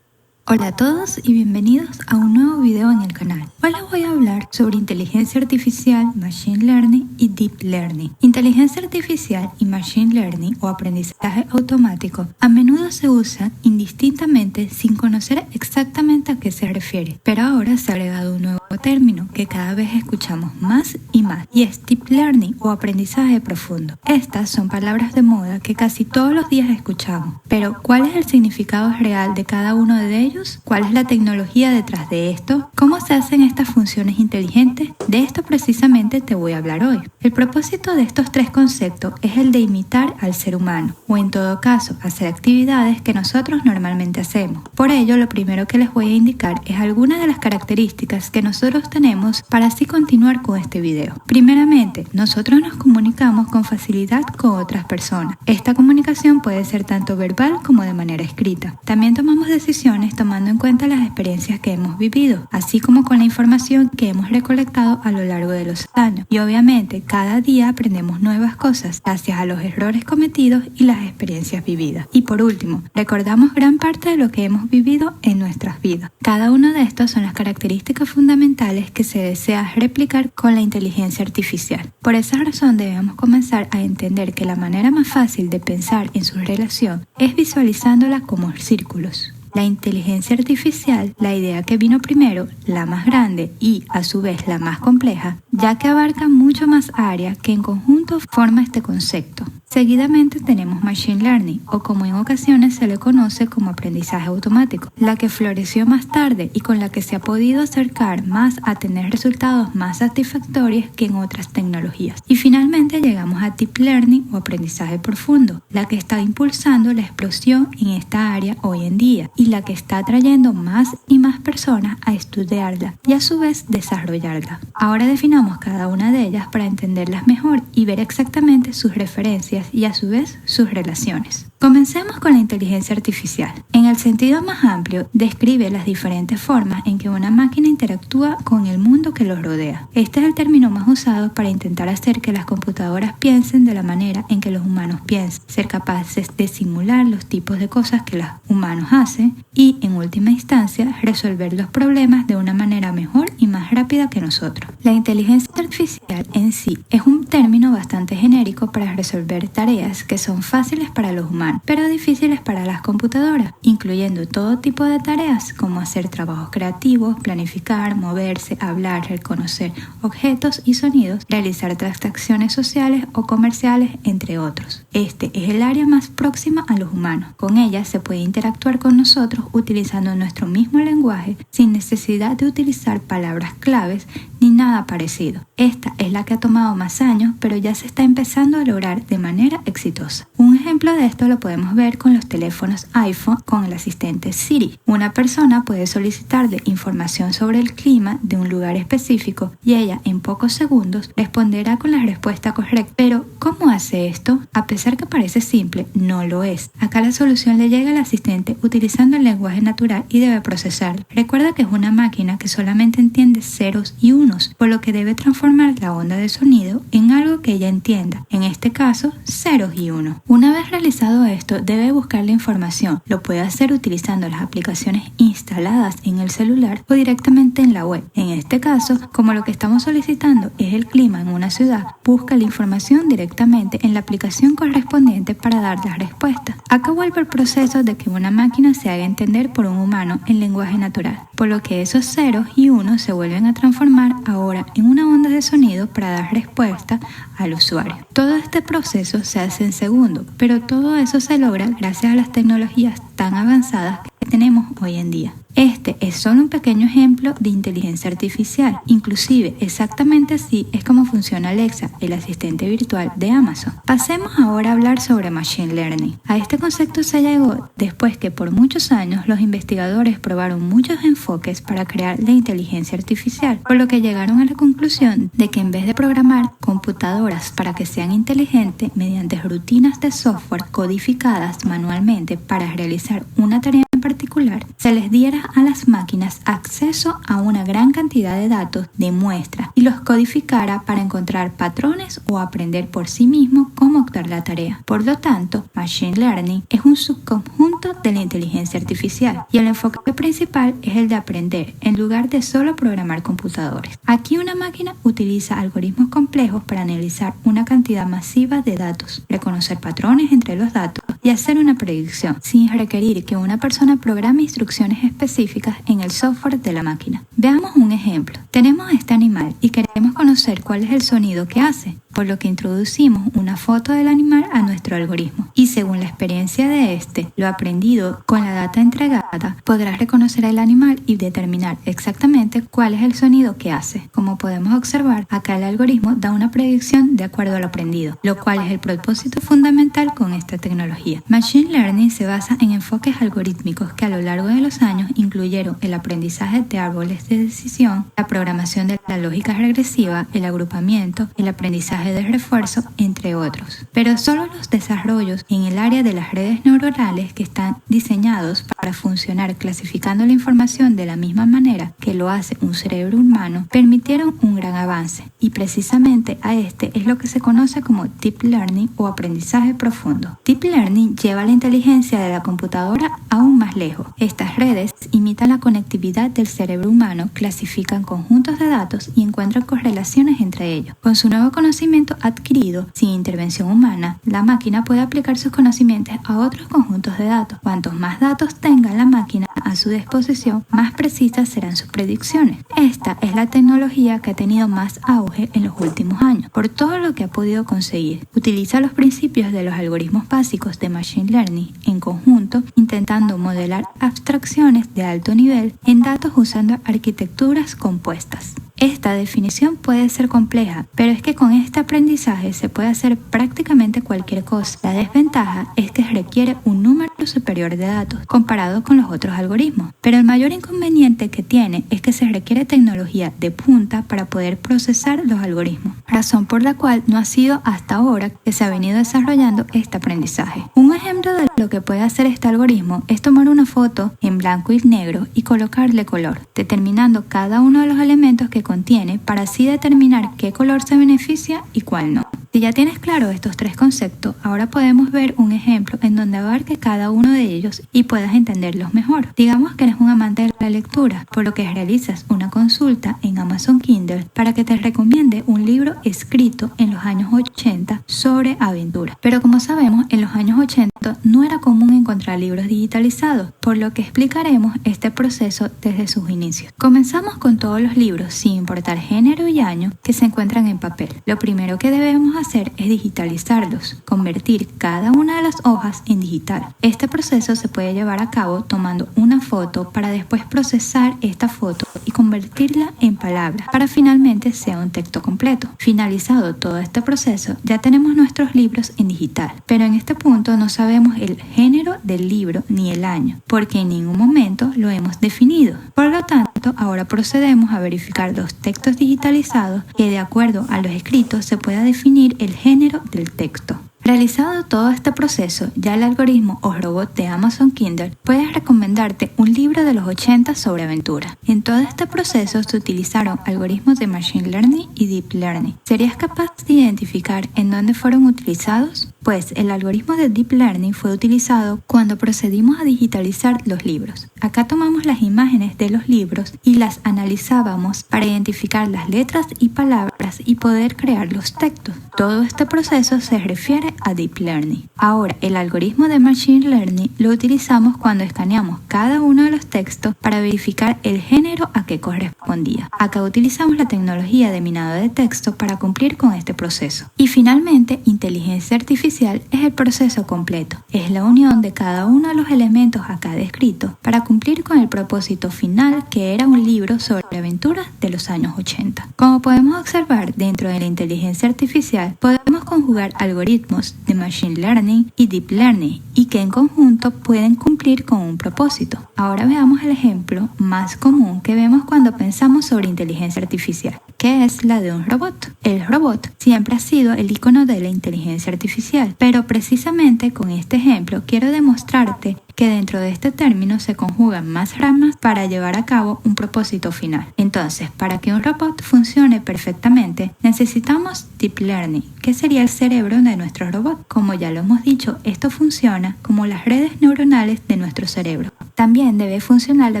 Hola a todos y bienvenidos a un nuevo video en el canal. Hoy les voy a hablar sobre inteligencia artificial, machine learning y deep learning. Inteligencia artificial y machine learning o aprendizaje automático a menudo se usan indistintamente sin conocer exactamente a qué se refiere, pero ahora se ha agregado un nuevo término que cada vez escuchamos más y más, y es deep learning o aprendizaje profundo. Estas son palabras de moda que casi todos los días escuchamos, pero ¿cuál es el significado real de cada uno de ellos? ¿Cuál es la tecnología detrás de esto? ¿Cómo se hacen estas funciones inteligentes? De esto precisamente te voy a hablar hoy. El propósito de estos tres conceptos es el de imitar al ser humano, o en todo caso, hacer actividades que nosotros normalmente hacemos. Por ello, lo primero que les voy a indicar es algunas de las características que nosotros tenemos para así continuar con este video. Primeramente, nosotros nos comunicamos con facilidad con otras personas. Esta comunicación puede ser tanto verbal como de manera escrita. También tomamos decisiones tomando en cuenta las experiencias que hemos vivido, así como con la información que hemos recolectado a lo largo de los años. Y obviamente, cada día aprendemos nuevas cosas gracias a los errores cometidos y las experiencias vividas. Y por último, recordamos gran parte de lo que hemos vivido en nuestras vidas. Cada uno de estos son las características fundamentales que se desea replicar con la inteligencia artificial. Por esa razón debemos comenzar a entender que la manera más fácil de pensar en su relación es visualizándola como círculos. La inteligencia artificial, la idea que vino primero, la más grande y a su vez la más compleja, ya que abarca mucho más área que en conjunto forma este concepto. Seguidamente tenemos Machine Learning, o como en ocasiones se le conoce como aprendizaje automático, la que floreció más tarde y con la que se ha podido acercar más a tener resultados más satisfactorios que en otras tecnologías. Y finalmente llegamos a Deep Learning o aprendizaje profundo, la que está impulsando la explosión en esta área hoy en día y la que está atrayendo más y más personas a estudiarla y a su vez desarrollarla. Ahora definamos cada una de ellas para entenderlas mejor y ver exactamente sus referencias y a su vez sus relaciones. Comencemos con la inteligencia artificial. En el sentido más amplio, describe las diferentes formas en que una máquina interactúa con el mundo que los rodea. Este es el término más usado para intentar hacer que las computadoras piensen de la manera en que los humanos piensan, ser capaces de simular los tipos de cosas que los humanos hacen y, en última instancia, resolver los problemas de una manera mejor y más rápida que nosotros. La inteligencia artificial en sí es un término bastante genérico para resolver tareas que son fáciles para los humanos, pero difíciles para las computadoras, incluyendo todo tipo de tareas como hacer trabajos creativos, planificar, moverse, hablar, reconocer objetos y sonidos, realizar transacciones sociales o comerciales, entre otros. Este es el área más próxima a los humanos. Con ella se puede interactuar con nosotros utilizando nuestro mismo lenguaje sin necesidad de utilizar palabras claves ni nada parecido. Esta es la que ha tomado más años, pero ya se está empezando a lograr de manera exitosa. Un ejemplo de esto lo podemos ver con los teléfonos iPhone con el asistente Siri. Una persona puede solicitarle información sobre el clima de un lugar específico y ella en pocos segundos responderá con la respuesta correcta. Pero, ¿cómo hace esto? A pesar que parece simple, no lo es. Acá la solución le llega al asistente utilizando el lenguaje natural y debe procesarlo. Recuerda que es una máquina que solamente entiende ceros y unos, por lo que debe transformar la onda de sonido en algo que ella entienda, en este caso, ceros y unos. Una vez realizado esto, debe buscar la información. Lo puede hacer utilizando las aplicaciones instaladas en el celular o directamente en la web. En este caso, como lo que estamos solicitando es el clima en una ciudad, busca la información directamente en la aplicación correspondiente para dar las respuestas. Acá vuelve el proceso de que una máquina se haga entender por un humano en lenguaje natural, por lo que esos ceros y unos se vuelven a transformar ahora en una onda de sonido para dar respuesta al usuario. Todo este proceso se hace en segundos, pero todo eso se logra gracias a las tecnologías tan avanzadas que tenemos hoy en día. Este es solo un pequeño ejemplo de inteligencia artificial. Inclusive, exactamente así es como funciona Alexa, el asistente virtual de Amazon. Pasemos ahora a hablar sobre Machine Learning. A este concepto se llegó después que por muchos años los investigadores probaron muchos enfoques para crear la inteligencia artificial, por lo que llegaron a la conclusión de que en vez de programar computadoras para que sean inteligentes mediante rutinas de software codificadas manualmente para realizar una tarea en particular, se les diera a las máquinas acceso a una gran cantidad de datos de muestra y los codificara para encontrar patrones o aprender por sí mismo cómo actuar la tarea. Por lo tanto, Machine Learning es un subconjunto de la inteligencia artificial y el enfoque principal es el de aprender en lugar de solo programar computadores. Aquí una máquina utiliza algoritmos complejos para analizar una cantidad masiva de datos, reconocer patrones entre los datos y hacer una predicción sin requerir que una persona programe instrucciones específicas en el software de la máquina. Veamos un ejemplo. Tenemos este animal y queremos conocer cuál es el sonido que hace, por lo que introducimos una foto del animal a nuestro algoritmo y según la experiencia de lo aprendido con la data entregada, podrás reconocer al animal y determinar exactamente cuál es el sonido que hace. Como podemos observar, acá el algoritmo da una predicción de acuerdo a lo aprendido, lo cual es el propósito fundamental con esta tecnología. Machine Learning se basa en enfoques algorítmicos que a lo largo de los años incluyeron el aprendizaje de árboles de decisión, la programación de la lógica regresiva, el agrupamiento, el aprendizaje de refuerzo, entre otros. Pero solo los desarrollos en el área de las redes neuronales que están diseñados para funcionar clasificando la información de la misma manera que lo hace un cerebro humano permitieron un gran avance y precisamente a este es lo que se conoce como Deep Learning o aprendizaje profundo. Deep Learning lleva la inteligencia de la computadora aún más lejos. Estas redes imitan la conectividad del cerebro humano, clasifican conjuntos de datos y encuentran correlaciones entre ellos. Con su nuevo conocimiento adquirido sin intervención humana, la máquina puede aplicar sus conocimientos a otros conjuntos de datos. Cuantos más datos tenga la máquina a su disposición, más precisas serán sus predicciones. Esta es la tecnología que ha tenido más auge en los últimos años, por todo lo que ha podido conseguir. Utiliza los principios de los algoritmos básicos de Machine Learning en conjunto, intentando modelar abstracciones de alto nivel en datos usando arquitecturas compuestas. Esta definición puede ser compleja, pero es que con este aprendizaje se puede hacer prácticamente cualquier cosa. La desventaja es que requiere un número superior de datos comparado con los otros algoritmos, pero el mayor inconveniente que tiene es que se requiere tecnología de punta para poder procesar los algoritmos, razón por la cual no ha sido hasta ahora que se ha venido desarrollando este aprendizaje. Un ejemplo de lo que puede hacer este algoritmo es tomar una foto en blanco y negro y colocarle color, determinando cada uno de los elementos que contiene para así determinar qué color se beneficia y cuál no. Si ya tienes claro estos tres conceptos, ahora podemos ver un ejemplo en donde abarque cada uno de ellos y puedas entenderlos mejor. Digamos que eres un amante de la lectura, por lo que realizas una consulta en Amazon Kindle para que te recomiende un libro escrito en los años 80 sobre aventura. Pero como sabemos, en los años 80 no era común encontrar libros digitalizados, por lo que explicaremos este proceso desde sus inicios. Comenzamos con todos los libros, sin importar género y año, que se encuentran en papel. Lo primero que debemos hacer es digitalizarlos, convertir cada una de las hojas en digital. Este proceso se puede llevar a cabo tomando una foto para después procesar esta foto y convertirla en palabras para finalmente sea un texto completo. Finalizado todo este proceso, ya tenemos nuestros libros en digital, pero en este punto no sabemos el género del libro ni el año, porque en ningún momento lo hemos definido. Por lo tanto, ahora procedemos a verificar los textos digitalizados que de acuerdo a los escritos se pueda definir el género del texto. Realizado todo este proceso, ya el algoritmo o robot de Amazon Kindle puede recomendarte un libro de los 80 sobre aventura. En todo este proceso se utilizaron algoritmos de Machine Learning y Deep Learning. ¿Serías capaz de identificar en dónde fueron utilizados? Pues el algoritmo de Deep Learning fue utilizado cuando procedimos a digitalizar los libros. Acá tomamos las imágenes de los libros y las analizábamos para identificar las letras y palabras y poder crear los textos. Todo este proceso se refiere a Deep Learning. Ahora, el algoritmo de Machine Learning lo utilizamos cuando escaneamos cada uno de los textos para verificar el género a que correspondía. Acá utilizamos la tecnología de minado de texto para cumplir con este proceso. Y finalmente, inteligencia artificial es el proceso completo. Es la unión de cada uno de los elementos acá descritos para cumplir con el propósito final, que era un libro sobre aventuras de los años 80. Como podemos observar, dentro de la inteligencia artificial podemos conjugar algoritmos de Machine Learning y Deep Learning y que en conjunto pueden cumplir con un propósito. Ahora veamos el ejemplo más común que vemos cuando pensamos sobre inteligencia artificial, que es la de un robot. El robot siempre ha sido el icono de la inteligencia artificial, pero precisamente con este ejemplo quiero demostrarte que dentro de este término se conjugan más ramas para llevar a cabo un propósito final. Entonces, para que un robot funcione perfectamente, necesitamos Deep Learning, que sería el cerebro de nuestro robot. Como ya lo hemos dicho, esto funciona como las redes neuronales de nuestro cerebro. También debe funcionar la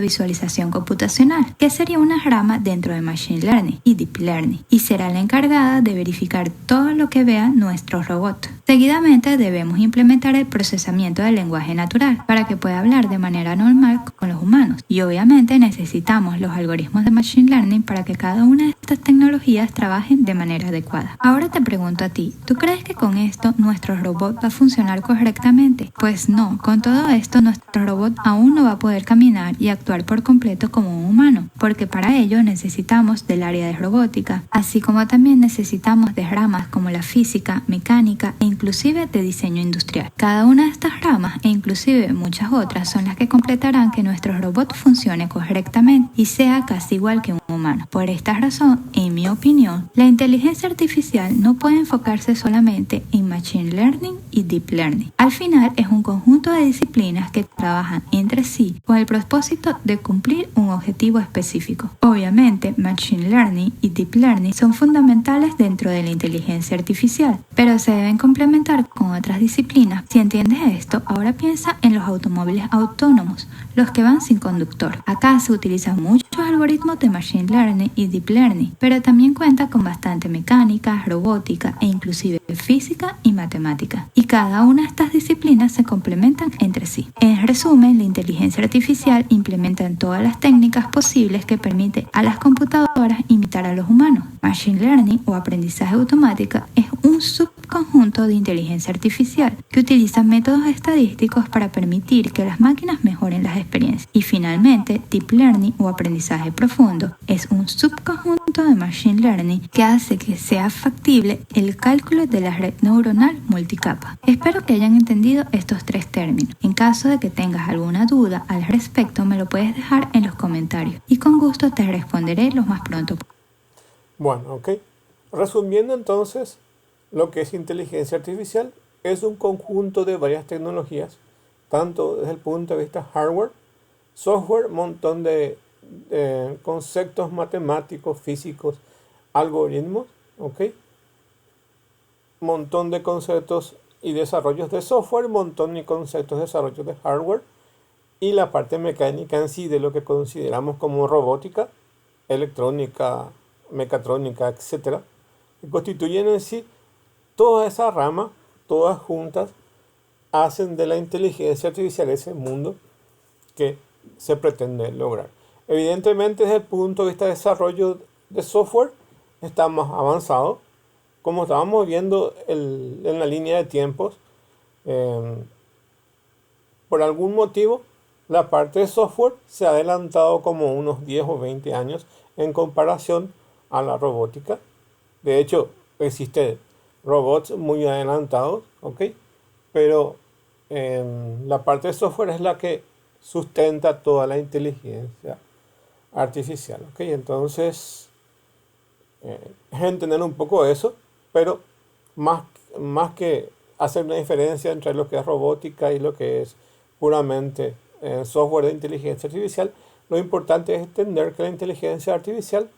visualización computacional, que sería una rama dentro de Machine Learning y Deep Learning, y será la encargada de verificar todo lo que vea nuestro robot. Seguidamente debemos implementar el procesamiento del lenguaje natural para que pueda hablar de manera normal con los humanos. Y obviamente necesitamos los algoritmos de Machine Learning para que cada una de estas tecnologías trabajen de manera adecuada. Ahora te pregunto a ti, ¿tú crees que con esto nuestro robot va a funcionar correctamente? Pues no, con todo esto nuestro robot aún no va a poder caminar y actuar por completo como un humano, porque para ello necesitamos del área de robótica, así como también necesitamos de ramas como la física, mecánica e inclusive de diseño industrial. Cada una de estas ramas e inclusive muchas otras son las que completarán que nuestro robot funcione correctamente y sea casi igual que un humano. Por esta razón, en mi opinión, la inteligencia artificial no puede enfocarse solamente en Machine Learning y Deep Learning. Al final es un conjunto de disciplinas que trabajan entre sí con el propósito de cumplir un objetivo específico. Obviamente, Machine Learning y Deep Learning son fundamentales dentro de la inteligencia artificial, pero se deben complementar con otras disciplinas. Si entiendes esto, ahora piensa en los automóviles autónomos, los que van sin conductor. Acá se utilizan muchos algoritmos de Machine Learning y Deep Learning, pero también cuenta con bastante mecánica, robótica e inclusive física y matemática. Y cada una de estas disciplinas se complementan entre sí. En resumen, la inteligencia artificial implementa en todas las técnicas posibles que permite a las computadoras imitar a los humanos. Machine Learning o aprendizaje automático es un subconjunto de inteligencia artificial que utiliza métodos estadísticos para permitir que las máquinas mejoren las experiencias. Y finalmente, Deep Learning o aprendizaje profundo es un subconjunto de Machine Learning que hace que sea factible el cálculo de la red neuronal multicapa. Espero que hayan entendido estos tres términos. En caso de que tengas alguna duda al respecto, me lo puedes dejar en los comentarios y con gusto te responderé lo más pronto. Bueno, ok. Resumiendo entonces, lo que es inteligencia artificial es un conjunto de varias tecnologías, tanto desde el punto de vista hardware, software, montón de conceptos matemáticos, físicos, algoritmos, ok, montón de conceptos y desarrollos de software, montón de conceptos de desarrollos de hardware y la parte mecánica en sí de lo que consideramos como robótica, electrónica, mecatrónica, etcétera, que constituyen en sí toda esa rama, todas juntas, hacen de la inteligencia artificial ese mundo que se pretende lograr. Evidentemente, desde el punto de vista de desarrollo de software, está más avanzado, como estábamos viendo en la línea de tiempos. Por algún motivo, la parte de software se ha adelantado como unos 10 o 20 años en comparación a la robótica. De hecho, existen robots muy adelantados, ¿ok? Pero la parte de software es la que sustenta toda la inteligencia artificial, ¿ok? Entonces, es entender un poco eso, pero más que hacer una diferencia entre lo que es robótica y lo que es puramente software de inteligencia artificial, lo importante es entender que la inteligencia artificial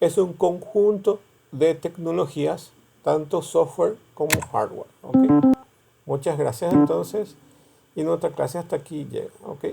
es un conjunto de tecnologías, tanto software como hardware, ¿ok? Muchas gracias entonces, y nuestra clase hasta aquí llega, ¿ok?